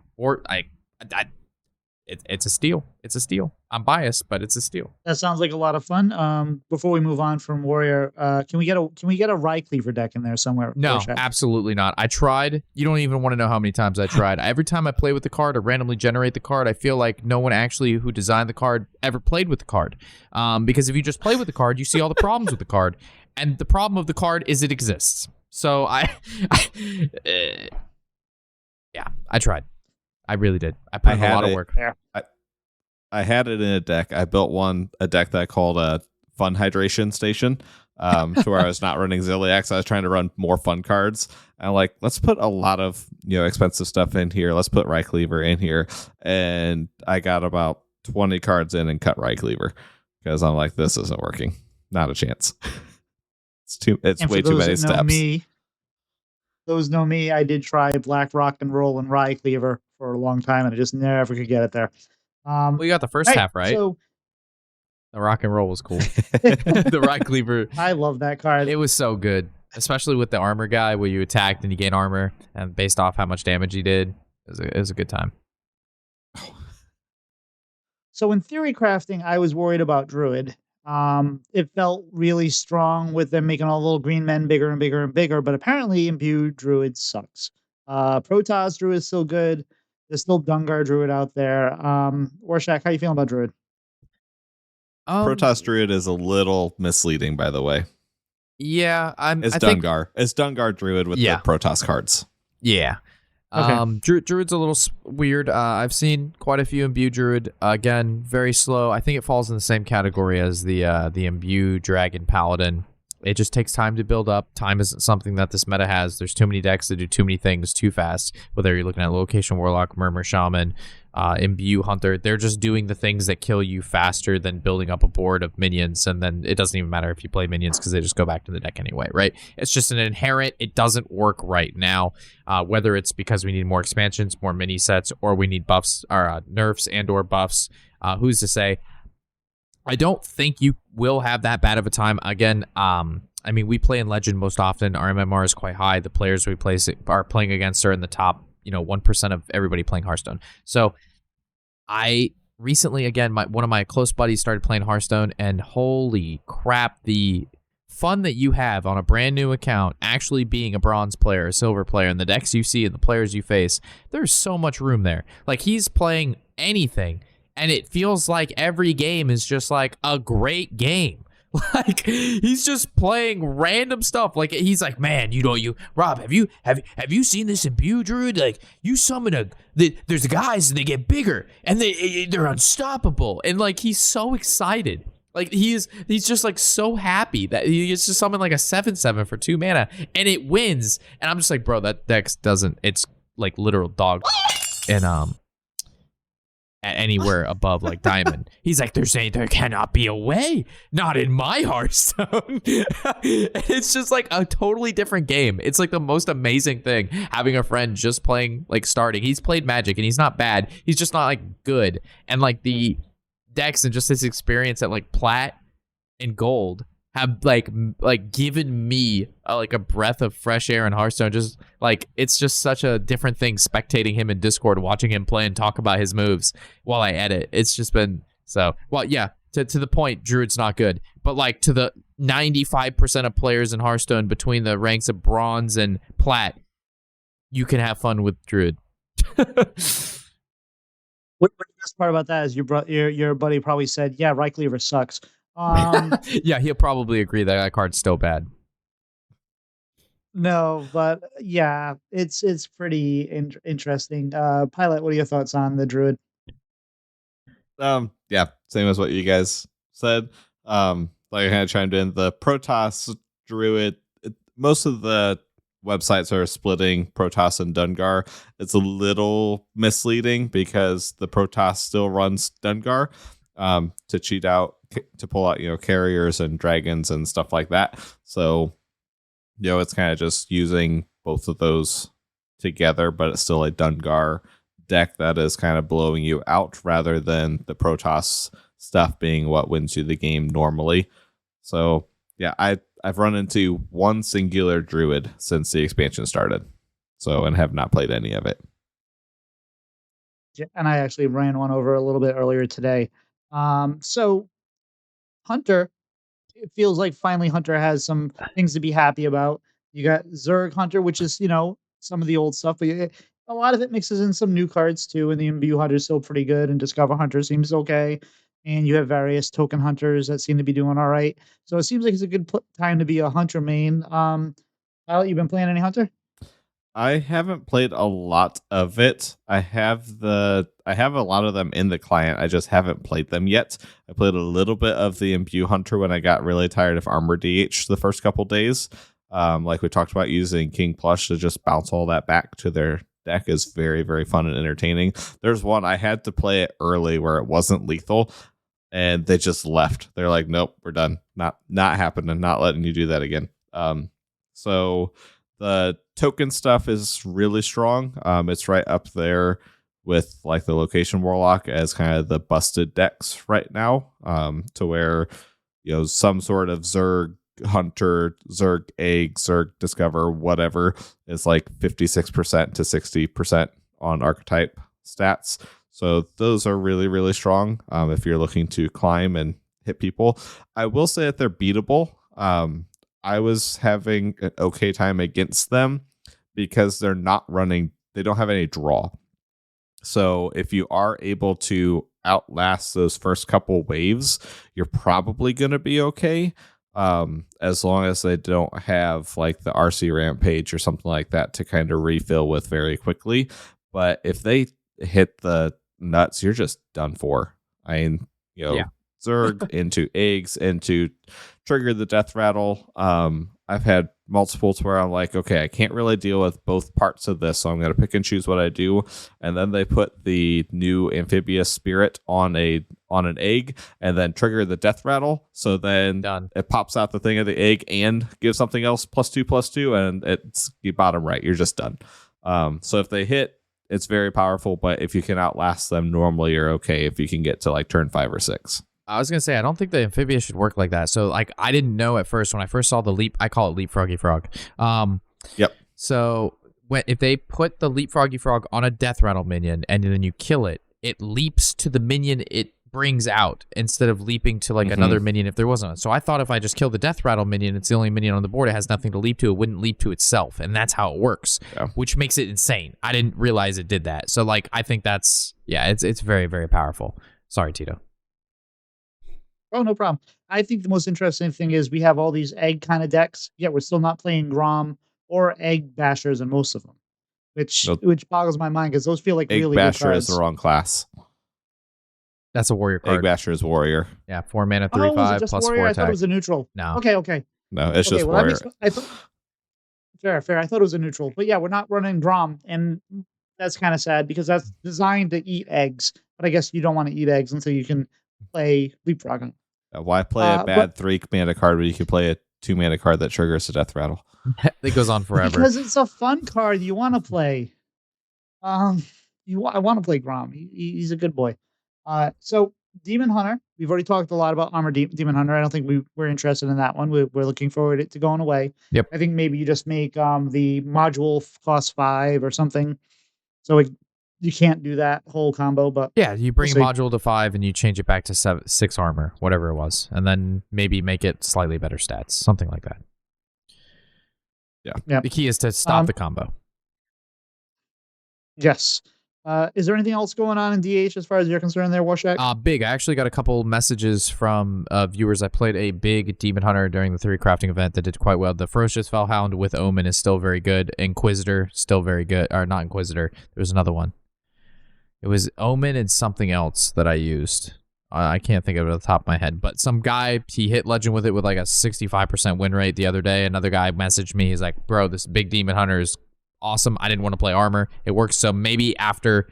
Speaker 3: it's a steal. It's a steal. I'm biased, but it's a steal.
Speaker 1: That sounds like a lot of fun. Before we move on from Warrior, can we get a Rye Cleaver deck in there somewhere?
Speaker 3: No, absolutely not. I tried. You don't even want to know how many times I tried. Every time I play with the card or randomly generate the card, I feel like no one actually who designed the card ever played with the card. Because if you just play with the card, you see all the problems with the card, and the problem of the card is it exists. So I tried. I really did. I put in a lot of work.
Speaker 2: I had it in a deck. I built a deck that I called a Fun Hydration Station, to where I was not running Ziliax. I was trying to run more fun cards. I'm like, let's put a lot of expensive stuff in here. Let's put Rye Cleaver in here. And I got about 20 cards in and cut Rye Cleaver because I'm like, this isn't working. Not a chance. It's way too many steps.
Speaker 1: Those know me. I did try Black Rock and Roll and Rye Cleaver for a long time, and I just never could get it there.
Speaker 3: We got the first half right.
Speaker 1: So,
Speaker 3: the rock and roll was cool. The Rye Cleaver.
Speaker 1: I love that card.
Speaker 3: It was so good, especially with the armor guy where you attacked and you gain armor, and based off how much damage he did, it was a good time.
Speaker 1: So in theory crafting, I was worried about Druid. It felt really strong with them making all the little green men bigger and bigger and bigger, but apparently Imbued Druid sucks. Protoss Druid is still good. There's still Dungar Druid out there. Warshack, how you feeling about Druid?
Speaker 2: Protoss Druid is a little misleading, by the way.
Speaker 3: Yeah,
Speaker 2: It's Dungar. It's Dungar Druid with the Protoss cards.
Speaker 3: Yeah.
Speaker 1: Okay.
Speaker 3: Druid's a little weird. I've seen quite a few Imbue Druid. Again, very slow. I think it falls in the same category as the Imbue Dragon Paladin. It just takes time to build up. Time isn't something that this meta has. There's too many decks that do too many things too fast. Whether you're looking at Location Warlock, Murmur Shaman, Imbue Hunter, they're just doing the things that kill you faster than building up a board of minions. And then it doesn't even matter if you play minions because they just go back to the deck anyway, right? It's just an inherent. It doesn't work right now. Whether it's because we need more expansions, more mini sets, or we need buffs or nerfs and or buffs. Who's to say? I don't think you will have that bad of a time. Again, I mean, we play in Legend most often. Our MMR is quite high. The players we are playing against are in the top, 1% of everybody playing Hearthstone. So I recently, again, one of my close buddies started playing Hearthstone, and holy crap, the fun that you have on a brand new account actually being a bronze player, a silver player, and the decks you see and the players you face, there's so much room there. Like, he's playing anything, and it feels like every game is just like a great game. Like, he's just playing random stuff. Like, he's like, man, Rob, have you seen this Imbue Druid? Like, you summon there's guys and they get bigger and they're unstoppable. And like, he's so excited. Like, he's just like so happy that he gets to summon like a 7/7 for 2 mana and it wins. And I'm just like, bro, that deck it's like literal dog. And at anywhere above like diamond. He's like, they're saying there cannot be a way. Not in my Hearthstone. It's just like a totally different game. It's like the most amazing thing having a friend just playing, like, starting. He's played Magic and he's not bad. He's just not like good. And like the decks and just his experience at like Plat and Gold have like given me like a breath of fresh air in Hearthstone. Just like, it's just such a different thing spectating him in Discord, watching him play and talk about his moves while I edit. It's just been so, well, yeah, to the point, Druid's not good, but like to the 95% of players in Hearthstone between the ranks of bronze and Plat, you can have fun with Druid.
Speaker 1: What the best part about that is your buddy probably said, yeah, Rycleaver sucks.
Speaker 3: Yeah, he'll probably agree that card's still bad.
Speaker 1: No, but yeah, it's pretty interesting. Pylet, what are your thoughts on the Druid?
Speaker 2: Yeah, same as what you guys said. Like, I kind of chimed in, the Protoss Druid, most of the websites are splitting Protoss and Dungar. It's a little misleading because the Protoss still runs Dungar to cheat out, to pull out, carriers and dragons and stuff like that. So, it's kind of just using both of those together, but it's still a Dungar deck that is kind of blowing you out rather than the Protoss stuff being what wins you the game normally. So, yeah, I've run into one singular Druid since the expansion started, and have not played any of it.
Speaker 1: Yeah, and I actually ran one over a little bit earlier today. So Hunter, it feels like finally Hunter has some things to be happy about. You got Zerg Hunter, which is, some of the old stuff, but a lot of it mixes in some new cards too. And the Imbue Hunter is still pretty good, and Discover Hunter seems okay. And you have various token hunters that seem to be doing all right. So it seems like it's a good time to be a Hunter main. Kyle, you been playing any Hunter?
Speaker 2: I haven't played a lot of it. I have a lot of them in the client. I just haven't played them yet. I played a little bit of the Imbue Hunter when I got really tired of Armor DH the first couple days. Like we talked about, using King Plush to just bounce all that back to their deck is very, very fun and entertaining. There's one I had to play it early where it wasn't lethal, and they just left. They're like, nope, we're done. Not happening. Not letting you do that again. So the token stuff is really strong. It's right up there with like the Location Warlock as kind of the busted decks right now. To where, some sort of Zerg Hunter, Zerg Egg, Zerg Discover, whatever, is like 56% to 60% on archetype stats. So those are really, really strong if you're looking to climb and hit people. I will say that they're beatable. I was having an okay time against them because they don't have any draw. So if you are able to outlast those first couple waves, you're probably going to be okay. As long as they don't have like the RC Rampage or something like that to kind of refill with very quickly. But if they hit the nuts, you're just done for. I mean,
Speaker 3: Yeah.
Speaker 2: Zerg into eggs into trigger the death rattle. I've had multiples where I'm like, okay, I can't really deal with both parts of this, so I'm going to pick and choose what I do. And then they put the new amphibious spirit on an egg and then trigger the death rattle. So then it pops out the thing of the egg and gives something else +2/+2, and it's you bottom right. You're just done. So if they hit, it's very powerful, but if you can outlast them, normally you're okay if you can get to like turn 5 or 6.
Speaker 3: I was gonna say I don't think the amphibious should work like that. So like I didn't know at first when I first saw the leap. I call it leapfroggy frog.
Speaker 2: Yep.
Speaker 3: So if they put the leapfroggy frog on a death rattle minion and then you kill it, it leaps to the minion it brings out instead of leaping to like another minion if there wasn't. So I thought if I just kill the death rattle minion, it's the only minion on the board. It has nothing to leap to. It wouldn't leap to itself, and that's how it works, which makes it insane. I didn't realize it did that. So like I think that's it's very, very powerful. Sorry, Tito.
Speaker 1: Oh, no problem. I think the most interesting thing is we have all these egg kind of decks, yet we're still not playing Grom or egg bashers in most of them, which boggles my mind because those feel like
Speaker 2: egg
Speaker 1: really
Speaker 2: basher
Speaker 1: good
Speaker 2: is
Speaker 1: cards.
Speaker 2: the wrong class.
Speaker 3: That's a warrior card.
Speaker 2: Egg basher is warrior.
Speaker 3: Yeah, 4 mana, 3/5 plus
Speaker 1: warrior?
Speaker 3: 4
Speaker 1: I
Speaker 3: attack.
Speaker 1: thought it was a neutral.
Speaker 3: No.
Speaker 1: Okay.
Speaker 2: No, it's just warrior.
Speaker 1: Fair. I thought it was a neutral, but yeah, we're not running Grom, and that's kind of sad because that's designed to eat eggs. But I guess you don't want to eat eggs until you can play leapfrogging.
Speaker 2: Why play a bad 3 mana card when you can play a 2 mana card that triggers a death rattle?
Speaker 3: It goes on forever.
Speaker 1: Because it's a fun card you want to play. I want to play Grom. He's a good boy. So Demon Hunter. We've already talked a lot about Armor Demon Hunter. I don't think we're interested in that one. We're looking forward to going away.
Speaker 3: Yep.
Speaker 1: I think maybe you just make the module cost 5 or something. So you can't do that whole combo, but
Speaker 3: yeah, you bring a module to 5 and you change it back to 6 armor, whatever it was, and then maybe make it slightly better stats, something like that.
Speaker 2: Yeah.
Speaker 3: The key is to stop the combo.
Speaker 1: Yes. Is there anything else going on in DH as far as you're concerned there, Warshack?
Speaker 3: Big. I actually got a couple messages from viewers. I played a big Demon Hunter during the 3 crafting event that did quite well. The Ferocious Fellhound with Omen is still very good. Inquisitor, still very good. Or not Inquisitor. There was another one. It was Omen and something else that I used. I can't think of it at the top of my head. But some guy, he hit Legend with it with like a 65% win rate the other day. Another guy messaged me. He's like, bro, this big Demon Hunter is awesome. I didn't want to play armor. It works. So maybe after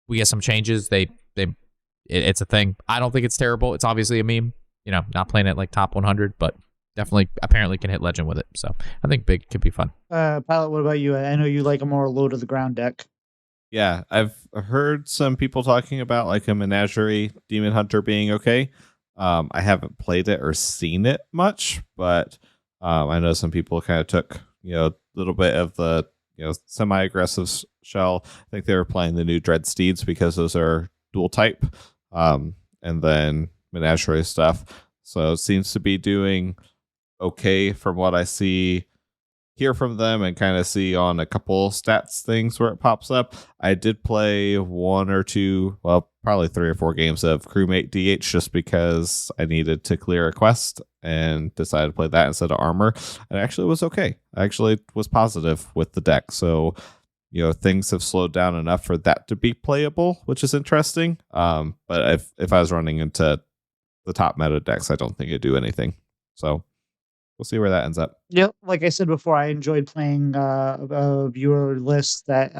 Speaker 3: we get some changes, it's a thing. I don't think it's terrible. It's obviously a meme. Not playing it like top 100, but definitely apparently can hit Legend with it. So I think big could be fun.
Speaker 1: Pylet, what about you? I know you like a more low to the ground deck.
Speaker 2: Yeah, I've heard some people talking about like a Menagerie Demon Hunter being okay. I haven't played it or seen it much, but I know some people kind of took a little bit of the semi-aggressive shell. I think they were playing the new Dread Steeds because those are dual type, and then Menagerie stuff. So it seems to be doing okay from what I hear from them and kind of see on a couple stats things where it pops up. I did play 1 or 2, well, probably 3 or 4 games of Crewmate DH just because I needed to clear a quest and decided to play that instead of armor. And it actually was okay. I actually was positive with the deck. So, things have slowed down enough for that to be playable, which is interesting. But if I was running into the top meta decks, I don't think it'd do anything. So we'll see where that ends up.
Speaker 1: Yeah, like I said before, I enjoyed playing a viewer list that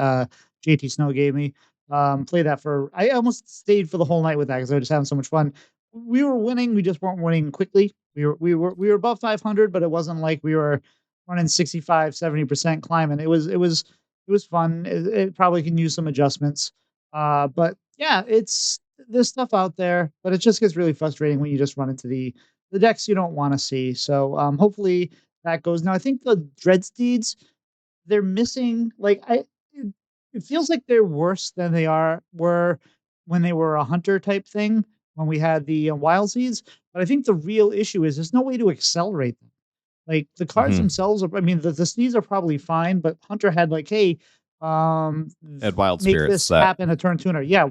Speaker 1: JT Snow gave me. Play that I almost stayed for the whole night with that because I was just having so much fun. We were winning, we just weren't winning quickly. We were above 500, but it wasn't like we were running 65-70% climbing. It was fun. It probably can use some adjustments. But yeah, there's stuff out there, but it just gets really frustrating when you just run into the decks you don't want to see. So hopefully that goes. Now I think the Dread Steeds, they're missing it feels like they're worse than they were when they were a hunter type thing when we had the Wild Seeds. But I think the real issue is there's no way to accelerate them. Like the cards themselves the Steeds are probably fine, but Hunter had hey,
Speaker 2: And Wild
Speaker 1: make
Speaker 2: Spirits
Speaker 1: this
Speaker 2: that
Speaker 1: happen a turn tuner. Yeah,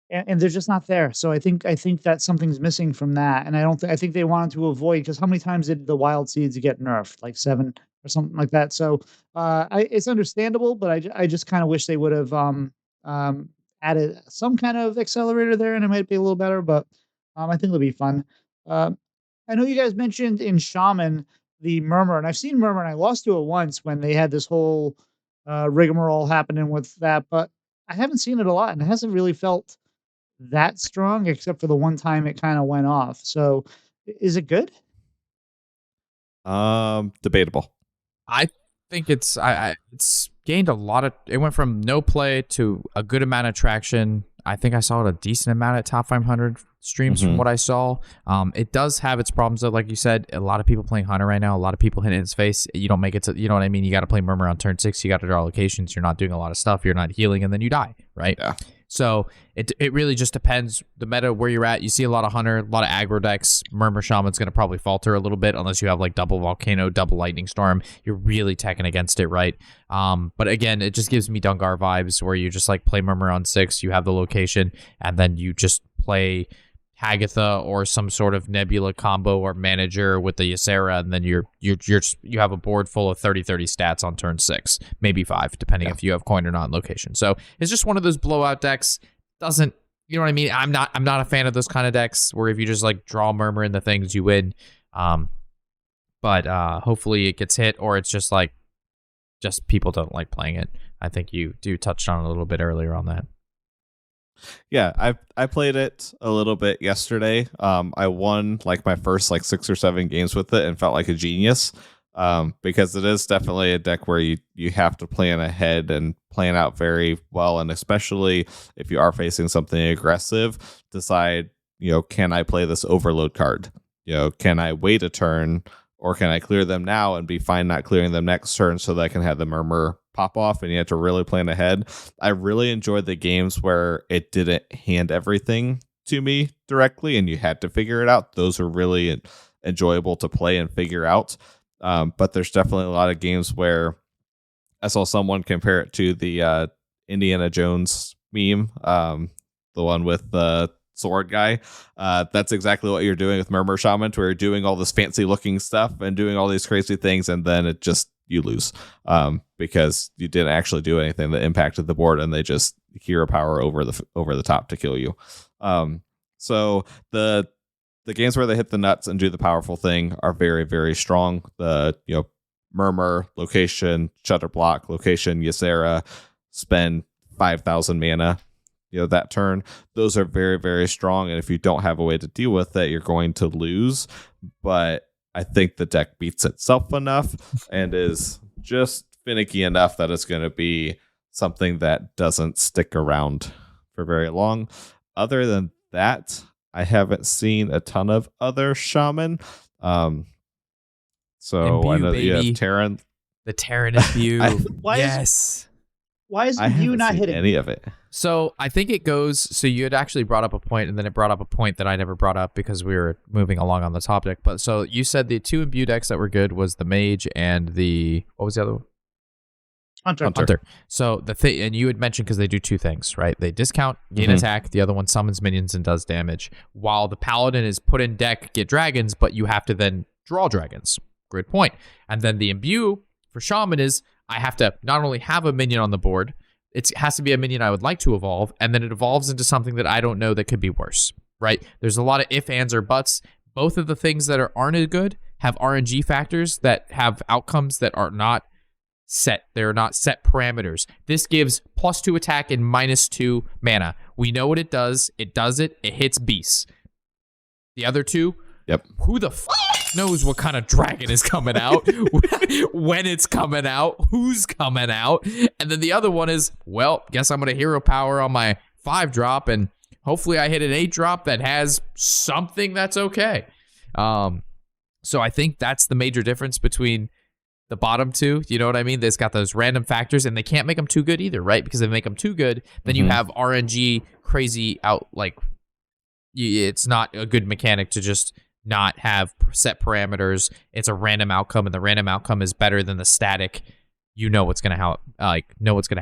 Speaker 1: and they're just not there. So I think that something's missing from that, and I think they wanted to avoid because how many times did the wild seeds get nerfed? Like 7 or something like that. So it's understandable, but I just kind of wish they would have um, added some kind of accelerator there, and it might be a little better. But I think it'll be fun. Um, I know you guys mentioned in Shaman the Murmur, and I've seen Murmur, and I lost to it once when they had this whole rigmarole happening with that, but I haven't seen it a lot, and it hasn't really felt that strong, except for the one time it kinda went off. So, is it good?
Speaker 2: debatable.
Speaker 3: I think it's gained a lot of. It went from no play to a good amount of traction. I think I saw it a decent amount at top 500 streams from what I saw. It does have its problems though, like you said. A lot of people playing Hunter right now. A lot of people hitting its face. You don't make it to. You know what I mean? You got to play Murmur on turn 6. You got to draw locations. You're not doing a lot of stuff. You're not healing, and then you die. Right?
Speaker 2: Yeah.
Speaker 3: So it really just depends the meta where you're at. You see a lot of Hunter, a lot of aggro decks. Murmur Shaman's going to probably falter a little bit unless you have like double Volcano, double Lightning Storm. You're really teching against it, right? But again, it just gives me Dungar vibes where you just like play Murmur on 6, you have the location, and then you just play Hagatha or some sort of Nebula combo or manager with the Ysera, and then you have a board full of 30/30 stats on turn 6, maybe 5, depending if you have coin or not in location. So it's just one of those blowout decks. Doesn't, you know what I mean? I'm not a fan of those kind of decks where if you just like draw Murmur in the things you win. But hopefully it gets hit, or it's just like people don't like playing it. I think you touched on it a little bit earlier on that.
Speaker 2: Yeah, I played it a little bit yesterday. I won like my first like 6 or 7 games with it and felt like a genius. Because it is definitely a deck where you have to plan ahead and plan out very well, and especially if you are facing something aggressive, decide, can I play this overload card? Can I wait a turn, or can I clear them now and be fine not clearing them next turn so that I can have the Murmur pop off? And you have to really plan ahead. I really enjoyed the games where it didn't hand everything to me directly and you had to figure it out. Those are really enjoyable to play and figure out. But there's definitely a lot of games where I saw someone compare it to the Indiana Jones meme, the one with the sword guy. That's exactly what you're doing with Murmur Shaman, where you're doing all this fancy looking stuff and doing all these crazy things, and then you lose because you didn't actually do anything that impacted the board, and they just hero power over the top to kill you. So the games where they hit the nuts and do the powerful thing are very, very strong. The Murmur, location, Shutter Block, location, Ysera, spend 5,000 mana, that turn. Those are very, very strong. And if you don't have a way to deal with it, you're going to lose. But I think the deck beats itself enough and is just finicky enough that it's going to be something that doesn't stick around for very long. Other than that, I haven't seen a ton of other Shaman. So
Speaker 3: Imbue,
Speaker 2: I know that you
Speaker 3: baby.
Speaker 2: have Terran.
Speaker 3: The Terran Imbue.
Speaker 1: Why is
Speaker 2: I
Speaker 1: you
Speaker 2: haven't
Speaker 1: not
Speaker 2: seen
Speaker 1: hitting?
Speaker 2: any of it.
Speaker 3: So I think it goes. So you had actually brought up a point, and then it brought up a point that I never brought up because we were moving along on the topic. But so you said the 2 Imbue decks that were good was the Mage and what was the other one?
Speaker 1: Hunter.
Speaker 3: So the thing, and you had mentioned because they do 2 things, right? They discount, gain attack. The other one summons minions and does damage. While the Paladin is put in deck, get dragons, but you have to then draw dragons. Great point. And then the Imbue for Shaman is I have to not only have a minion on the board, it has to be a minion I would like to evolve, and then it evolves into something that I don't know that could be worse, right? There's a lot of if, ands, or buts. Both of the things that aren't as good have RNG factors that have outcomes that are not set. They're not set parameters. This gives +2 attack and -2 mana. We know what it does. It does it. It hits beasts. The other 2,
Speaker 2: Yep.
Speaker 3: Who the knows what kind of dragon is coming out, when it's coming out, who's coming out, and then the other one is, well, guess I'm going to hero power on my 5-drop, and hopefully I hit an 8-drop that has something that's okay. So I think that's the major difference between the bottom 2. You know what I mean? They've got those random factors, and they can't make them too good either, right? Because if they make them too good, then you have RNG crazy out, like, it's not a good mechanic to just not have set parameters. It's a random outcome, and the random outcome is better than the static you know what's gonna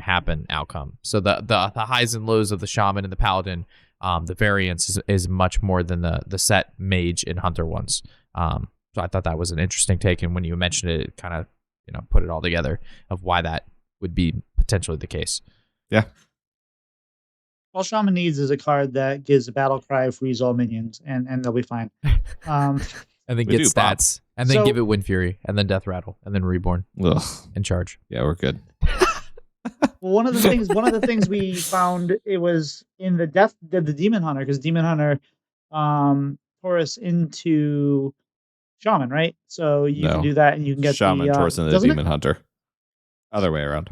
Speaker 3: happen outcome. So the highs and lows of the shaman and the paladin, the variance is much more than the set mage and hunter ones. So I thought that was an interesting take, and when you mentioned it, it kind of put it all together of why that would be potentially the case.
Speaker 2: Yeah.
Speaker 1: All Shaman needs is a card that gives a battle cry, freeze all minions, and they'll be fine.
Speaker 3: And then get stats, and then give it Wind Fury, and then Death Rattle, and then Reborn, and charge.
Speaker 2: Yeah, we're good.
Speaker 1: Well, one of the things we found, it was in the Demon Hunter, because Demon Hunter tore us into Shaman, right? So you can do that, and you can get
Speaker 2: Shaman tore us into Demon Hunter. Other way around.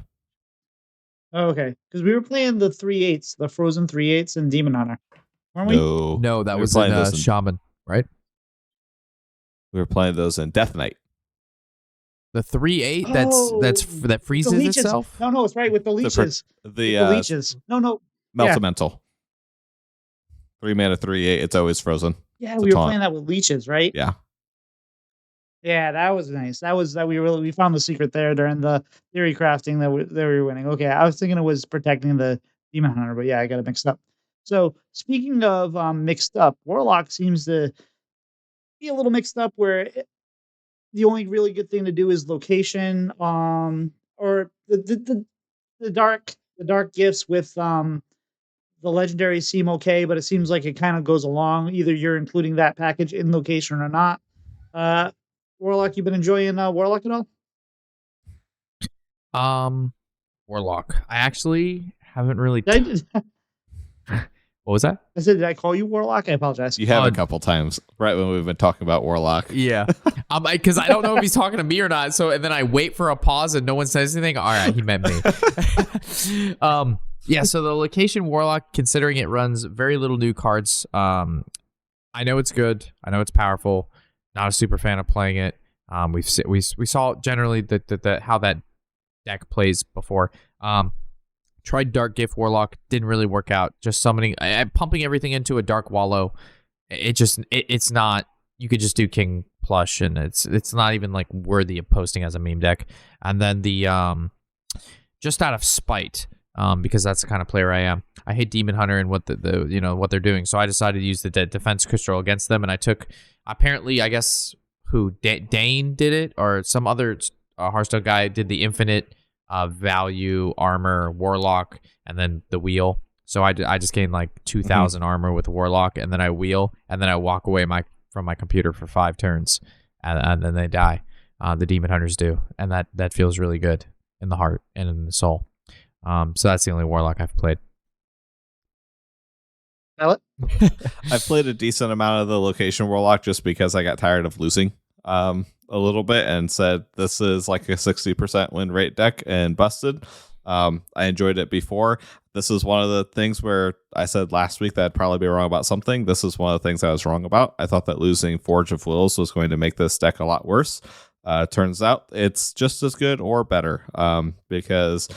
Speaker 1: Oh, okay, because we were playing the 3/8s, the frozen 3/8s in Demon Hunter, weren't we?
Speaker 3: No, that was in Shaman, right?
Speaker 2: We were playing those in Death Knight.
Speaker 3: The 3/8 that freezes itself.
Speaker 1: No, it's right with the leeches. The leeches. No.
Speaker 2: Meltamental. 3 mana 3/8. It's always frozen.
Speaker 1: Yeah, we were playing that with leeches, right?
Speaker 2: Yeah.
Speaker 1: Yeah, that was nice. We found the secret there during the theory crafting that we were winning. Okay, I was thinking it was protecting the Demon Hunter, but yeah, I got it mixed up. So speaking of mixed up, Warlock seems to be a little mixed up, where the only really good thing to do is location, or the dark gifts with the legendaries seem okay, but it seems like it kind of goes along. Either you're including that package in location or not. Warlock, you been enjoying Warlock at
Speaker 3: all? Warlock. I actually haven't really. What was that?
Speaker 1: I said, did I call you Warlock? I apologize.
Speaker 2: You have a couple times, right when we've been talking about Warlock.
Speaker 3: Yeah. Because I don't know if he's talking to me or not. So, and then I wait for a pause and no one says anything. All right, he meant me. Yeah, so the location Warlock, considering it runs very little new cards, I know it's good. I know it's powerful. Not a super fan of playing it. We saw generally how that deck plays before. Tried Dark Gift Warlock, didn't really work out. Just summoning, pumping everything into a Dark Wallow. It's not. You could just do King Plush, and it's not even like worthy of posting as a meme deck. And then the just out of spite, because that's the kind of player I am. I hate Demon Hunter and what what they're doing. So I decided to use the Defense Crystal against them, and I took, apparently, I guess Dane did it, or some other Hearthstone guy did the infinite value armor Warlock, and then the wheel. So I just gained like 2,000 armor with Warlock, and then I wheel, and then I walk away from my computer for 5 turns, and then they die. The Demon Hunters do, and that feels really good in the heart and in the soul. So that's the only Warlock I've played.
Speaker 1: Pylet?
Speaker 2: I've played a decent amount of the location Warlock just because I got tired of losing a little bit and said this is like a 60% win rate deck and busted. I enjoyed it before. This is one of the things where I said last week that I'd probably be wrong about something. This is one of the things I was wrong about. I thought that losing Forge of Wills was going to make this deck a lot worse. Turns out it's just as good or better, because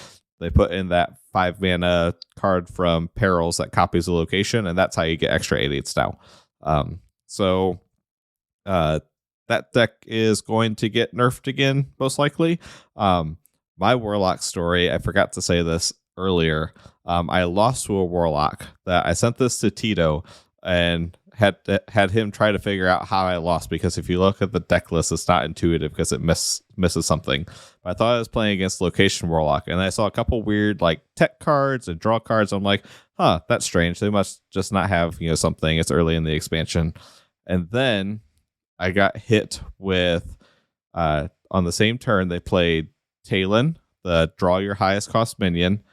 Speaker 2: they put in that 5 mana card from Perils that copies the location, and that's how you get extra 8/8s now. So that deck is going to get nerfed again, most likely. My Warlock story, I forgot to say this earlier. I lost to a Warlock that I sent this to Tito and had him try to figure out how I lost, because if you look at the deck list, it's not intuitive because it misses something. But I thought I was playing against Location Warlock, and I saw a couple weird like tech cards and draw cards. I'm like, that's strange. They must just not have something. It's early in the expansion. And then I got hit with on the same turn they played Talon, the draw your highest cost minion,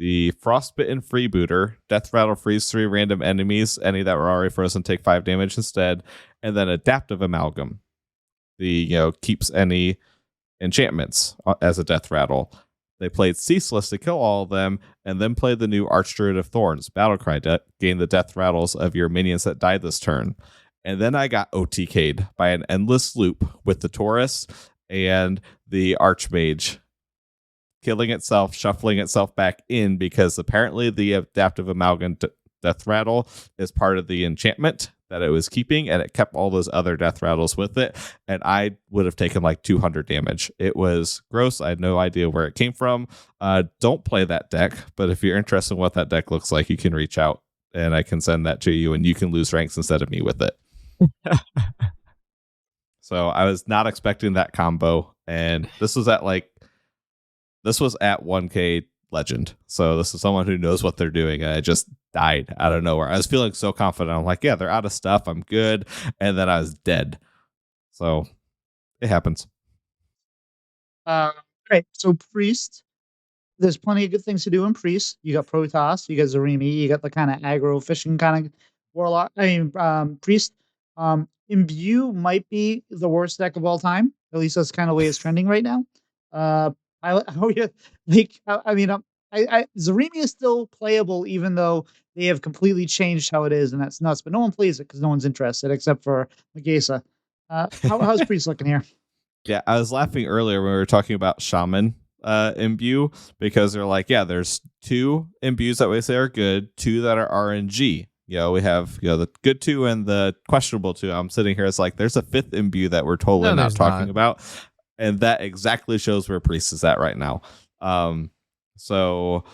Speaker 2: the Frostbitten Freebooter, Death Rattle freeze 3 random enemies, any that were already frozen take 5 damage instead, and then Adaptive Amalgam, the keeps any enchantments as a Death Rattle. They played Ceaseless to kill all of them, and then played the new Archdruid of Thorns, Battlecry, gain the Death Rattles of your minions that died this turn. And then I got OTK'd by an endless loop with the Taurus and the Archmage killing itself, shuffling itself back in, because apparently the Adaptive Amalgam Death Rattle is part of the enchantment that it was keeping, and it kept all those other death rattles with it, and I would have taken like 200 damage. It was gross. I had no idea where it came from. Don't play that deck, but if you're interested in what that deck looks like, you can reach out and I can send that to you, and you can lose ranks instead of me with it. So I was not expecting that combo, and this was at 1K legend. So this is someone who knows what they're doing, and I just died out of nowhere. I was feeling so confident. I'm like, yeah, they're out of stuff. I'm good. And then I was dead. So it happens.
Speaker 1: Right. So Priest, there's plenty of good things to do in Priest. You got Protoss, you got Zarimi, you got the kind of aggro fishing kind of warlock. Priest. Imbue might be the worst deck of all time. At least that's kind of the way it's trending right now. How you like? Zarimi is still playable, even though they have completely changed how it is, and that's nuts. But no one plays it because no one's interested except for Magesa. How's Priest looking here?
Speaker 2: Yeah, I was laughing earlier when we were talking about Shaman imbue, because they're like, yeah, there's 2 imbues that we say are good, 2 that are RNG. We have the good 2 and the questionable 2. I'm sitting here, it's like there's a 5th imbue that we're totally not talking about, and that exactly shows where Priest is at right now. So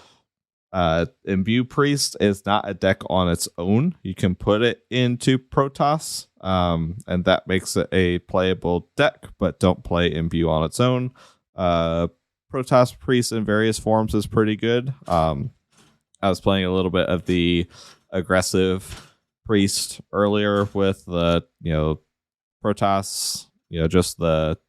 Speaker 2: Imbue Priest is not a deck on its own. You can put it into Protoss, and that makes it a playable deck, but don't play Imbue on its own. Protoss Priest in various forms is pretty good. I was playing a little bit of the aggressive Priest earlier with the Protoss, just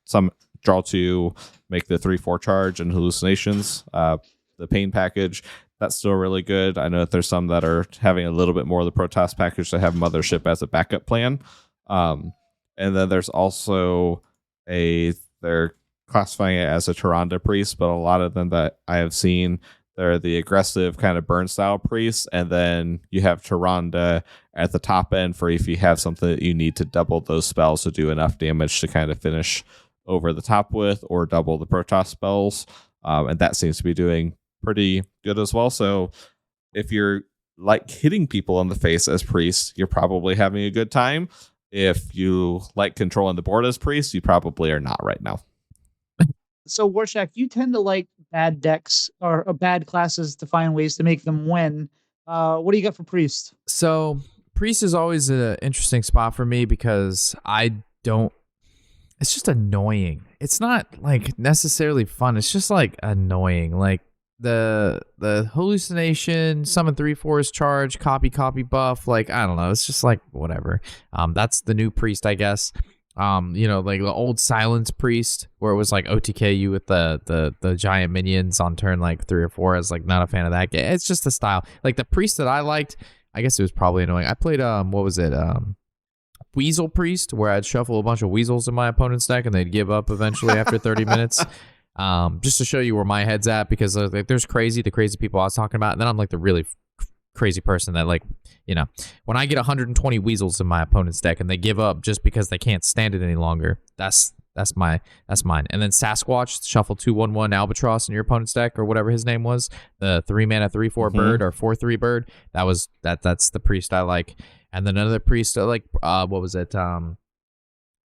Speaker 2: some draw 2, make the 3/4 charge and hallucinations. The pain package, that's still really good. I know that there's some that are having a little bit more of the Protoss package to have Mothership as a backup plan. And then there's also they're classifying it as a Tyrande Priest, but a lot of them that I have seen, they're the aggressive kind of burn style priests, and then you have Tyrande at the top end for if you have something that you need to double those spells to do enough damage to kind of finish over the top with, or double the Protoss spells. And that seems to be doing pretty good as well. So if you're like hitting people in the face as priests, you're probably having a good time. If you like controlling the board as priests, you probably are not right now.
Speaker 1: So Warshack, you tend to like bad decks or bad classes to find ways to make them win. What do you got for Priest?
Speaker 3: So Priest is always an interesting spot for me because it's just annoying. It's not like necessarily fun. It's just like annoying. Like the hallucination, summon 3/4 charge, copy buff. Like, I don't know. It's just like whatever. That's the new Priest, I guess. Like the old Silence Priest, where it was like OTKU with the giant minions on turn like 3 or 4. I was like not a fan of that game. It's just the style. Like the Priest that I liked, I guess it was probably annoying. I played what was it? Weasel Priest, where I'd shuffle a bunch of weasels in my opponent's deck and they'd give up eventually after 30 minutes. Just to show you where my head's at, because like there's the crazy people I was talking about, and then I'm like the really crazy person that like, when I get 120 weasels in my opponent's deck and they give up just because they can't stand it any longer, that's mine. And then Sasquatch, shuffle 2/1/1 Albatross in your opponent's deck, or whatever his name was, the 3-mana 3/4 bird or 4/3 bird. That's the Priest I like. And then another Priest, like what was it? The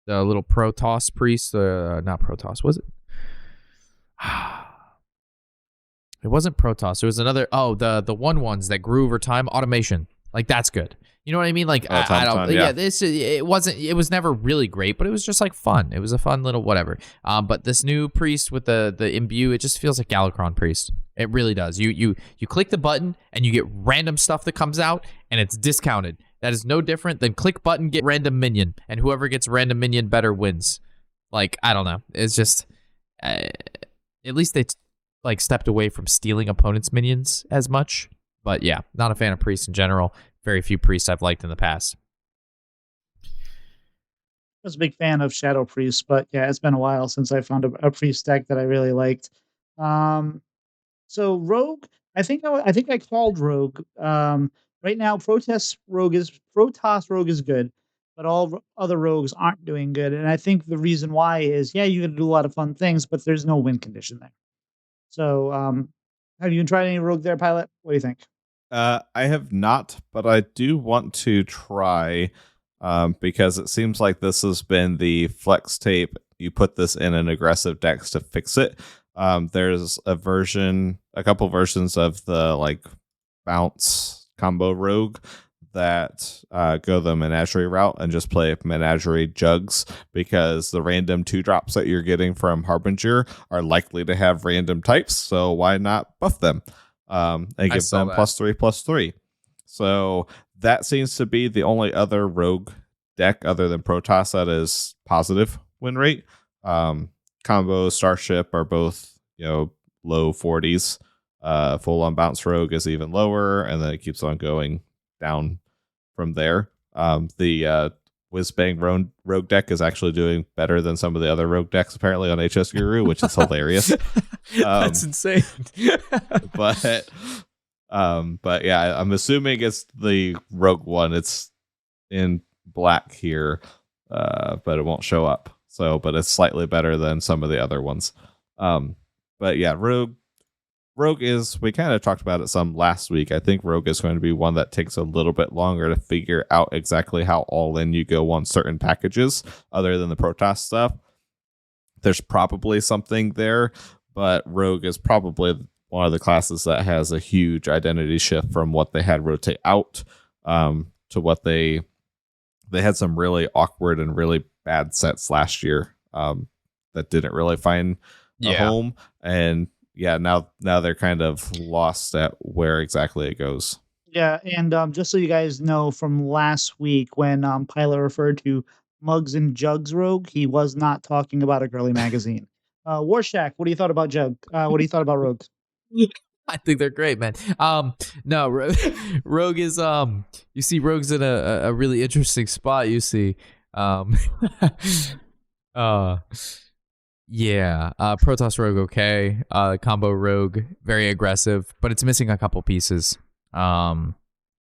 Speaker 3: little Protoss Priest, not Protoss, was it? It wasn't Protoss. It was another. Oh, the 1/1s that grew over time. Automation, like that's good. You know what I mean? Like I don't. Yeah, it wasn't. It was never really great, but it was just like fun. It was a fun little whatever. But this new Priest with the imbue, it just feels like Galakron Priest. It really does. You click the button and you get random stuff that comes out, and it's discounted. That is no different than click button, get random minion, and whoever gets random minion better wins. Like, I don't know. It's just, at least they like stepped away from stealing opponents' minions as much. But yeah, not a fan of priests in general. Very few priests I've liked in the past.
Speaker 1: I was a big fan of Shadow Priest, but yeah, it's been a while since I found a priest deck that I really liked. So Rogue, I think I called Rogue. Right now, Protoss Rogue is good, but all other rogues aren't doing good. And I think the reason why is, yeah, you can do a lot of fun things, but there's no win condition there. So, have you tried any rogue there, Pylet? What do you think?
Speaker 2: I have not, but I do want to try because it seems like this has been the flex tape. You put this in an aggressive deck to fix it. There's a couple versions of the like bounce combo rogue that go the menagerie route and just play menagerie jugs, because the random 2-drops that you're getting from Harbinger are likely to have random types, so why not buff them and give them +3/+3. So that seems to be the only other rogue deck other than Protoss that is positive win rate. Combo Starship are both, low 40s. Full on bounce rogue is even lower, and then it keeps on going down from there. The Whizbang rogue deck is actually doing better than some of the other rogue decks apparently on HS Guru, which is hilarious.
Speaker 3: That's insane.
Speaker 2: but yeah, I'm assuming it's the rogue one. It's in black here, but it won't show up. So, but it's slightly better than some of the other ones. But yeah, Rogue is, we kind of talked about it some last week. I think Rogue is going to be one that takes a little bit longer to figure out exactly how all in you go on certain packages other than the Protoss stuff. There's probably something there, but Rogue is probably one of the classes that has a huge identity shift from what they had rotate out to what they had some really awkward and really bad sets last year that didn't really find a home. And yeah, now they're kind of lost at where exactly it goes.
Speaker 1: Yeah, and just so you guys know, from last week when Pylet referred to Mugs and Jugs Rogue, he was not talking about a girly magazine. Warshack, what do you thought about what do you thought about Rogues?
Speaker 3: I think they're great, man. No, Rogue is you see Rogue's in a really interesting spot. You see, yeah, Protoss Rogue, okay. Combo Rogue, very aggressive, but it's missing a couple pieces.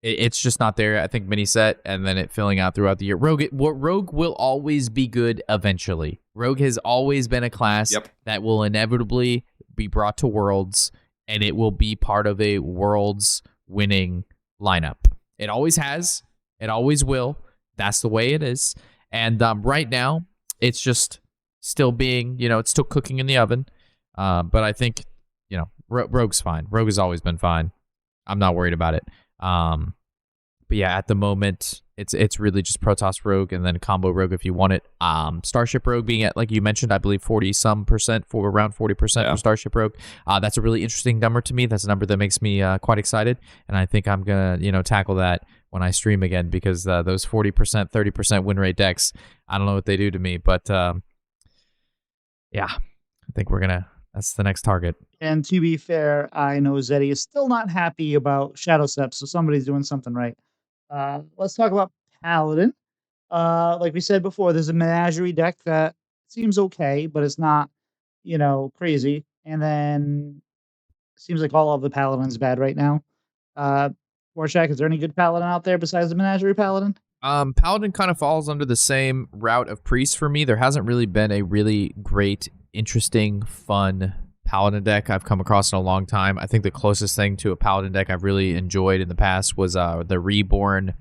Speaker 3: It's just not there. I think mini set and then it filling out throughout the year. Rogue will always be good eventually. Rogue has always been a class that will inevitably be brought to Worlds, and it will be part of a Worlds winning lineup. It always has. It always will. That's the way it is. And right now, it's just still being, it's still cooking in the oven. But I think, Rogue's fine. Rogue has always been fine. I'm not worried about it. But yeah, at the moment, it's really just Protoss Rogue and then Combo Rogue if you want it. Starship Rogue being at, like you mentioned, I believe 40% for around 40% for Starship Rogue. That's a really interesting number to me. That's a number that makes me quite excited, and I think I'm gonna tackle that when I stream again, because those 40%, 30% win rate decks, I don't know what they do to me, but yeah, I think that's the next target.
Speaker 1: And to be fair, I know Zeddy is still not happy about Shadow Step, so somebody's doing something right. Let's talk about Paladin. Like we said before, there's a menagerie deck that seems okay, but it's not, crazy. And then it seems like all of the Paladin's bad right now. Warshack, is there any good Paladin out there besides the menagerie Paladin?
Speaker 3: Paladin kind of falls under the same route of Priest for me. There hasn't really been a really great, interesting, fun Paladin deck I've come across in a long time. I think the closest thing to a Paladin deck I've really enjoyed in the past was the Reborn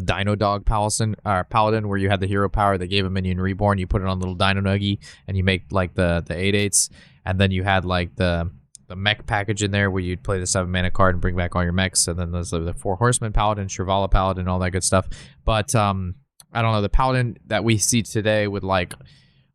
Speaker 3: Dino Dog Paladin, where you had the hero power that gave a minion Reborn. You put it on little Dino Nuggy, and you make like the 8/8s, and then you had like the mech package in there where you'd play the 7-mana card and bring back all your mechs, and then there's the 4 Horsemen Paladin, Shrivala Paladin, all that good stuff. But I don't know, the Paladin that we see today with like,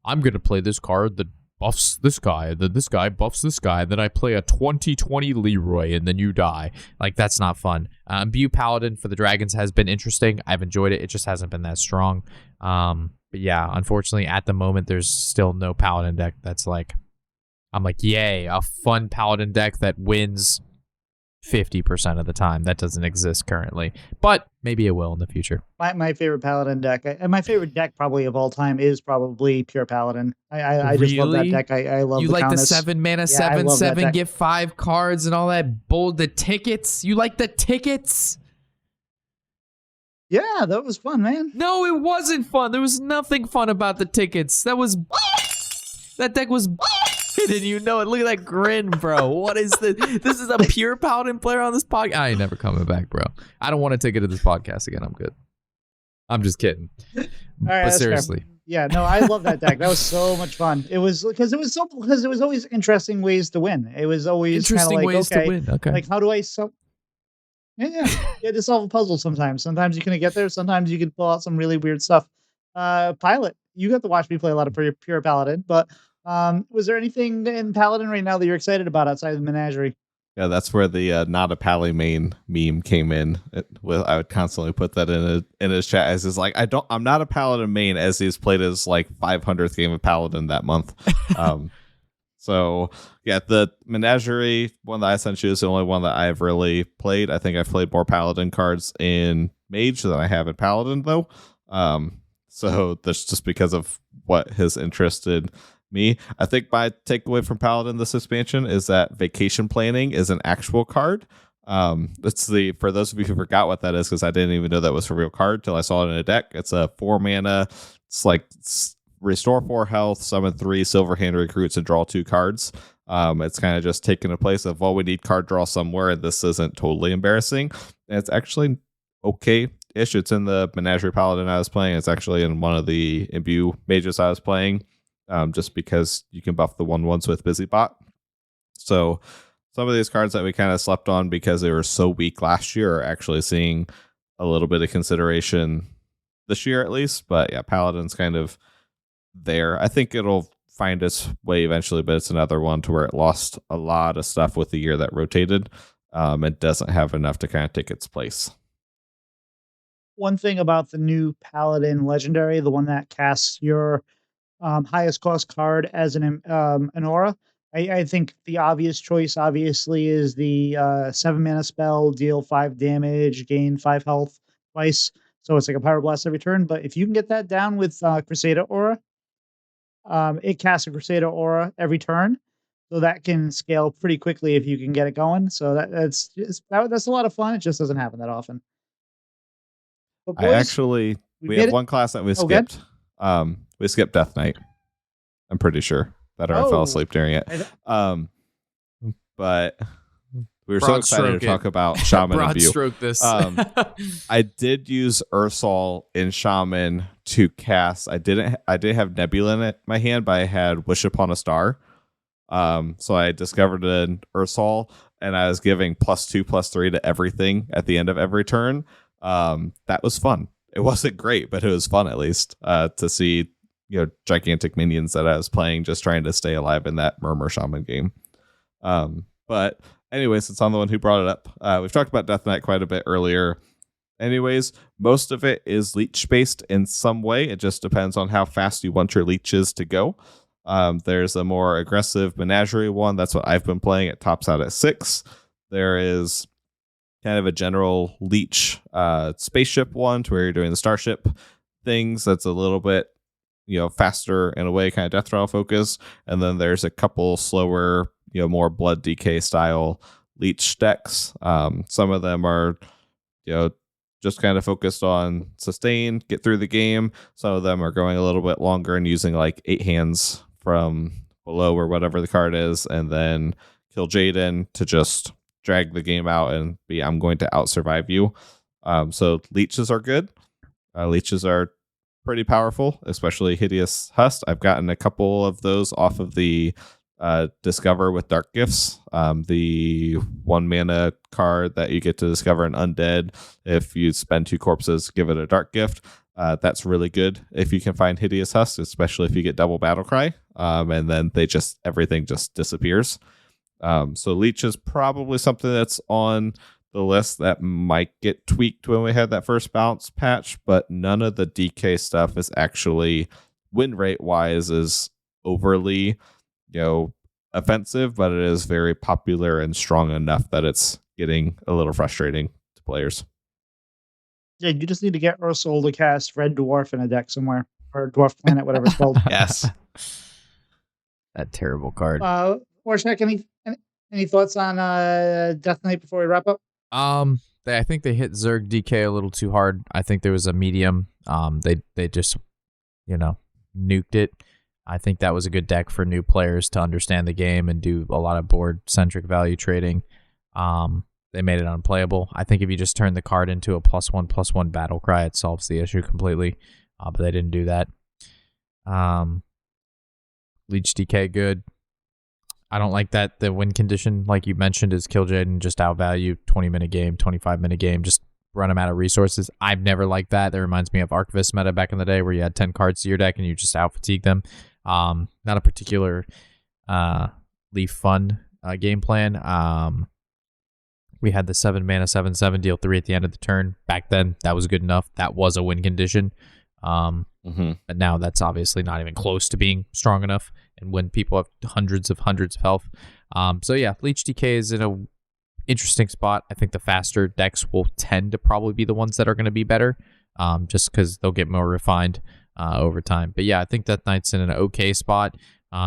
Speaker 3: I'm gonna play this card that buffs this guy, then this guy buffs this guy, then I play a 20/20 Leroy, and then you die. Like, that's not fun. View Paladin for the Dragons has been interesting. I've enjoyed it. It just hasn't been that strong. But yeah, unfortunately, at the moment, there's still no Paladin deck that's like, I'm like, yay, a fun Paladin deck that wins 50% of the time. That doesn't exist currently, but maybe it will in the future.
Speaker 1: My favorite Paladin deck, and my favorite deck probably of all time, is probably Pure Paladin. I just love that deck. I love
Speaker 3: you
Speaker 1: the
Speaker 3: like
Speaker 1: Countess.
Speaker 3: the 7-mana 7/7 get 5 cards and all that the tickets. You like the tickets?
Speaker 1: Yeah, that was fun, man.
Speaker 3: No, it wasn't fun. There was nothing fun about the tickets. That deck was and you know it. Look at that grin, bro. What is this? This is a pure Paladin player on this podcast. I ain't never coming back, bro. I don't want to take it to this podcast again. I'm good. I'm just kidding.
Speaker 1: All right,
Speaker 3: But
Speaker 1: that's fair.
Speaker 3: seriously,
Speaker 1: Yeah, no, I love that deck. That was so much fun. It was because it was always interesting ways to win. It was always kind of
Speaker 3: interesting
Speaker 1: like,
Speaker 3: ways
Speaker 1: okay,
Speaker 3: to win. Okay.
Speaker 1: like how do I yeah, you had to solve a puzzle sometimes. Sometimes you couldn't get there. Sometimes you could pull out some really weird stuff. Pilot, you got to watch me play a lot of pure Paladin, but was there anything in Paladin right now that you're excited about outside of the Menagerie?
Speaker 2: Yeah, that's where the not a Pally main meme came in. I would constantly put that in his chat as is like I'm not a Paladin main as he's played his like 500th game of Paladin that month. So yeah, the Menagerie one that I sent you is the only one that I've really played. I think I've played more Paladin cards in Mage than I have in Paladin though. So that's just because of what has interested me. I think my takeaway from Paladin this expansion is that Vacation Planning is an actual card. It's for those of you who forgot what that is, because I didn't even know that was a real card till I saw it in a deck. It's a 4 mana. It's like restore 4 health, summon 3 silver hand recruits, and draw 2 cards. It's kind of just taking the place of, well, we need card draw somewhere, and this isn't totally embarrassing. And it's actually okay-ish. It's in the Menagerie Paladin I was playing. It's actually in one of the Imbue mages I was playing. Just because you can buff the 1/1s with Busybot. So some of these cards that we kind of slept on because they were so weak last year are actually seeing a little bit of consideration this year at least. But yeah, Paladin's kind of there. I think it'll find its way eventually, but it's another one to where it lost a lot of stuff with the year that rotated. It doesn't have enough to kind of take its place.
Speaker 1: One thing about the new Paladin Legendary, the one that casts your highest cost card as an aura. I think the obvious choice, obviously, is the 7 mana spell, deal 5 damage, gain 5 health twice. So it's like a Power Blast every turn. But if you can get that down with Crusader Aura, it casts a Crusader Aura every turn. So that can scale pretty quickly if you can get it going. So that's a lot of fun. It just doesn't happen that often. But boys,
Speaker 2: we have one class that we skipped. We skipped Death Knight. I'm pretty sure that I fell asleep during it. But we were so excited to talk about Shaman and View.
Speaker 3: Stroke this.
Speaker 2: I did use Ursol in Shaman to cast. I did have Nebula in my hand, but I had Wish Upon a Star. So I discovered an Ursol, and I was giving +2/+3 to everything at the end of every turn. That was fun. It wasn't great, but it was fun at least to see gigantic minions that I was playing, just trying to stay alive in that Murmur Shaman game. But anyways, since I'm the one who brought it up, we've talked about Death Knight quite a bit earlier. Anyways, most of it is leech based in some way. It just depends on how fast you want your leeches to go. There's a more aggressive Menagerie one. That's what I've been playing. It tops out at 6. There is kind of a general leech spaceship one to where you're doing the starship things. That's a little bit faster in a way, kind of death rattle focus. And then there's a couple slower, more blood DK style leech decks. Some of them are just kind of focused on sustain, get through the game. Some of them are going a little bit longer and using like 8 hands from below or whatever the card is, and then kill Jaden to just drag the game out and be, I'm going to out survive you. So leeches are good. Leeches are pretty powerful, especially Hideous Husk. I've gotten a couple of those off of the Discover with Dark Gifts, the 1 mana card that you get to discover an undead. If you spend 2 corpses, give it a Dark Gift. That's really good if you can find Hideous Husk, especially if you get double Battle Cry, and then everything just disappears. So Leech is probably something that's on the list that might get tweaked when we have that first bounce patch, but none of the DK stuff is actually win rate wise is overly offensive, but it is very popular and strong enough that it's getting a little frustrating to players.
Speaker 1: Yeah, you just need to get Ursol to cast Red Dwarf in a deck somewhere, or Dwarf Planet, whatever it's called.
Speaker 3: Yes. That terrible card.
Speaker 1: Warshack, any thoughts on Death Knight before we wrap up?
Speaker 3: I think they hit Zerg DK a little too hard. I think there was a medium. They just nuked it. I think that was a good deck for new players to understand the game and do a lot of board centric value trading. they made it unplayable. I think if you just turn the card into a +1/+1 battle cry, it solves the issue completely. But they didn't do that. Leech DK, good. I don't like that the win condition, like you mentioned, is kill Jaden, just outvalue 20-minute game, 25-minute game, just run them out of resources. I've never liked that. That reminds me of Archivist meta back in the day where you had 10 cards to your deck and you just out-fatigue them. Not a particular Leaf fun game plan. We had the 7-mana 7/7 deal 3 at the end of the turn. Back then, that was good enough. That was a win condition. But now that's obviously not even close to being strong enough. And when people have hundreds of health. So yeah, Leech DK is in a interesting spot. I think the faster decks will tend to probably be the ones that are going to be better, just because they'll get more refined over time. But yeah, I think that Knight's in an okay spot.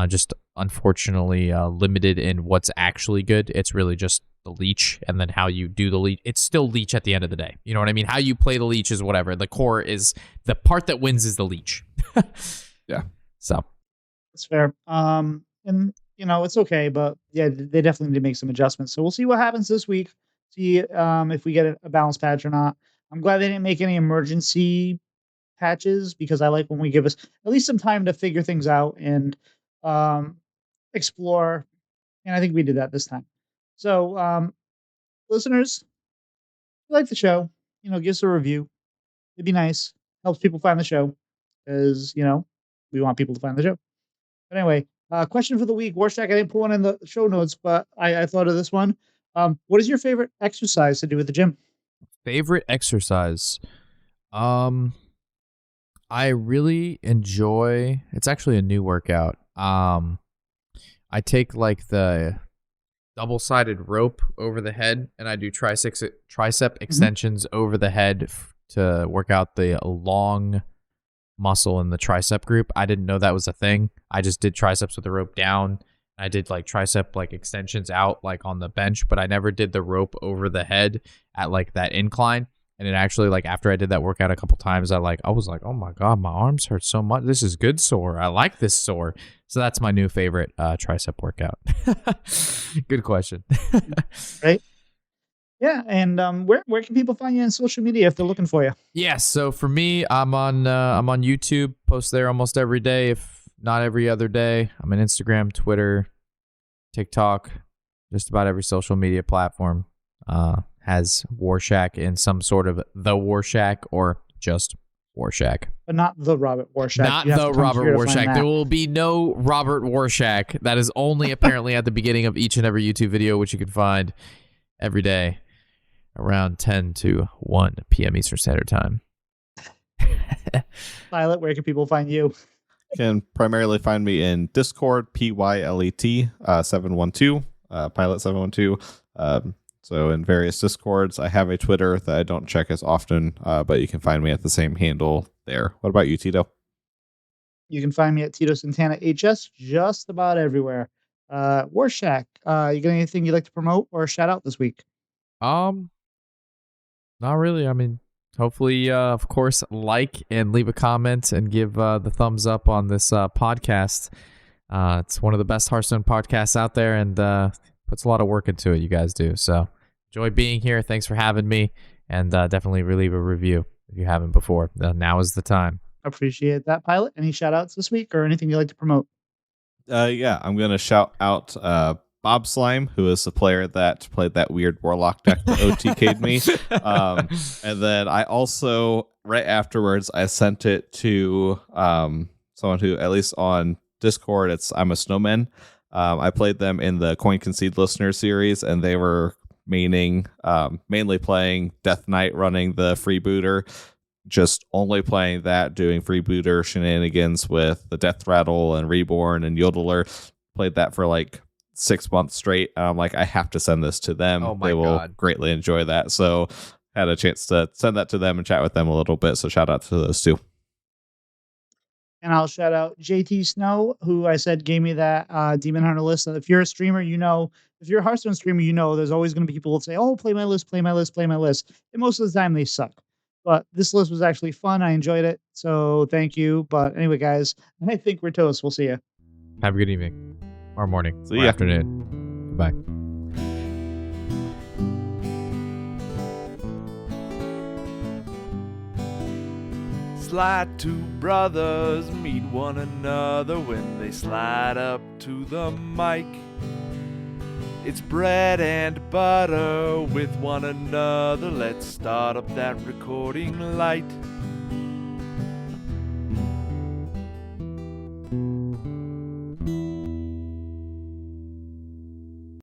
Speaker 3: Just unfortunately limited in what's actually good. It's really just the leech and then how you do the leech. It's still leech at the end of the day. You know what I mean? How you play the leech is whatever. The core is the part that wins is the leech.
Speaker 2: Yeah.
Speaker 3: So
Speaker 1: That's fair. And it's okay, but yeah, they definitely need to make some adjustments. So we'll see what happens this week. See if we get a balanced patch or not. I'm glad they didn't make any emergency patches because I like when we give us at least some time to figure things out and explore. And I think we did that this time. So listeners, if you like the show, give us a review. It'd be nice. Helps people find the show because, we want people to find the show. But anyway, question for the week. Warshack, I didn't put one in the show notes, but I thought of this one. What is your favorite exercise to do at the gym?
Speaker 3: favorite exercise. I really enjoy, it's actually a new workout. I take like the double-sided rope over the head and I do tricep extensions over the head to work out the long muscle in the tricep group. I didn't know that was a thing. I just did triceps with the rope down. I did like tricep like extensions out like on the bench, but I never did the rope over the head at like that incline. And it actually, like, after I did that workout a couple times, I was like, oh my God, my arms hurt so much. This is good sore. I like this sore. So that's my new favorite tricep workout. Good question.
Speaker 1: Right? Yeah, and where can people find you on social media if they're looking for you?
Speaker 3: Yeah, so for me, I'm on YouTube, post there almost every day, if not every other day. I'm on Instagram, Twitter, TikTok, just about every social media platform. Has Warshack in some sort of the Warshack or just Warshack.
Speaker 1: But not the Robert Warshack.
Speaker 3: Not the Robert Warshack. There will be no Robert Warshack. That is only apparently at the beginning of each and every YouTube video, which you can find every day around 10 to 1 p.m. Eastern Standard Time.
Speaker 1: Pylet, where can people find you?
Speaker 2: You can primarily find me in Discord, PYLET 712, Pylet 712. So in various Discords, I have a Twitter that I don't check as often, but you can find me at the same handle there. What about you, Tito?
Speaker 1: You can find me at Tito Santana HS just about everywhere. Warshack, you got anything you'd like to promote or shout out this week?
Speaker 3: Not really. I mean, hopefully, of course, like and leave a comment and give the thumbs up on this podcast. It's one of the best Hearthstone podcasts out there, and puts a lot of work into it. You guys do. So enjoy being here. Thanks for having me, and definitely leave a review if you haven't before. Now is the time.
Speaker 1: Appreciate that, Pylet. Any shout outs this week or anything you'd like to promote?
Speaker 2: Yeah, I'm going to shout out Bob Slime, who is the player that played that weird Warlock deck that OTK'd me. And then I also, right afterwards, I sent it to someone who, at least on Discord, I'm a Snowman. I played them in the Coin Concede Listener series, and they were mainly playing Death Knight, running the freebooter, just only playing that, doing freebooter shenanigans with the Death Rattle and Reborn and Yodeler. Played that for like 6 months straight. And I'm like, I have to send this to them.
Speaker 3: Oh my
Speaker 2: they will
Speaker 3: God.
Speaker 2: greatly enjoy that. So had a chance to send that to them and chat with them a little bit. So shout out to those two.
Speaker 1: And I'll shout out JT Snow, who I said gave me that Demon Hunter list. And if you're a streamer, if you're a Hearthstone streamer, there's always going to be people that say, oh, play my list, play my list, play my list. And most of the time they suck. But this list was actually fun. I enjoyed it. So thank you. But anyway, guys, I think we're toast. We'll see you.
Speaker 3: Have a good evening or morning
Speaker 2: See
Speaker 3: or
Speaker 2: ya.
Speaker 3: afternoon. Goodbye.
Speaker 4: It's like two brothers meet one another when they slide up to the mic. It's bread and butter with one another. Let's start up that recording light.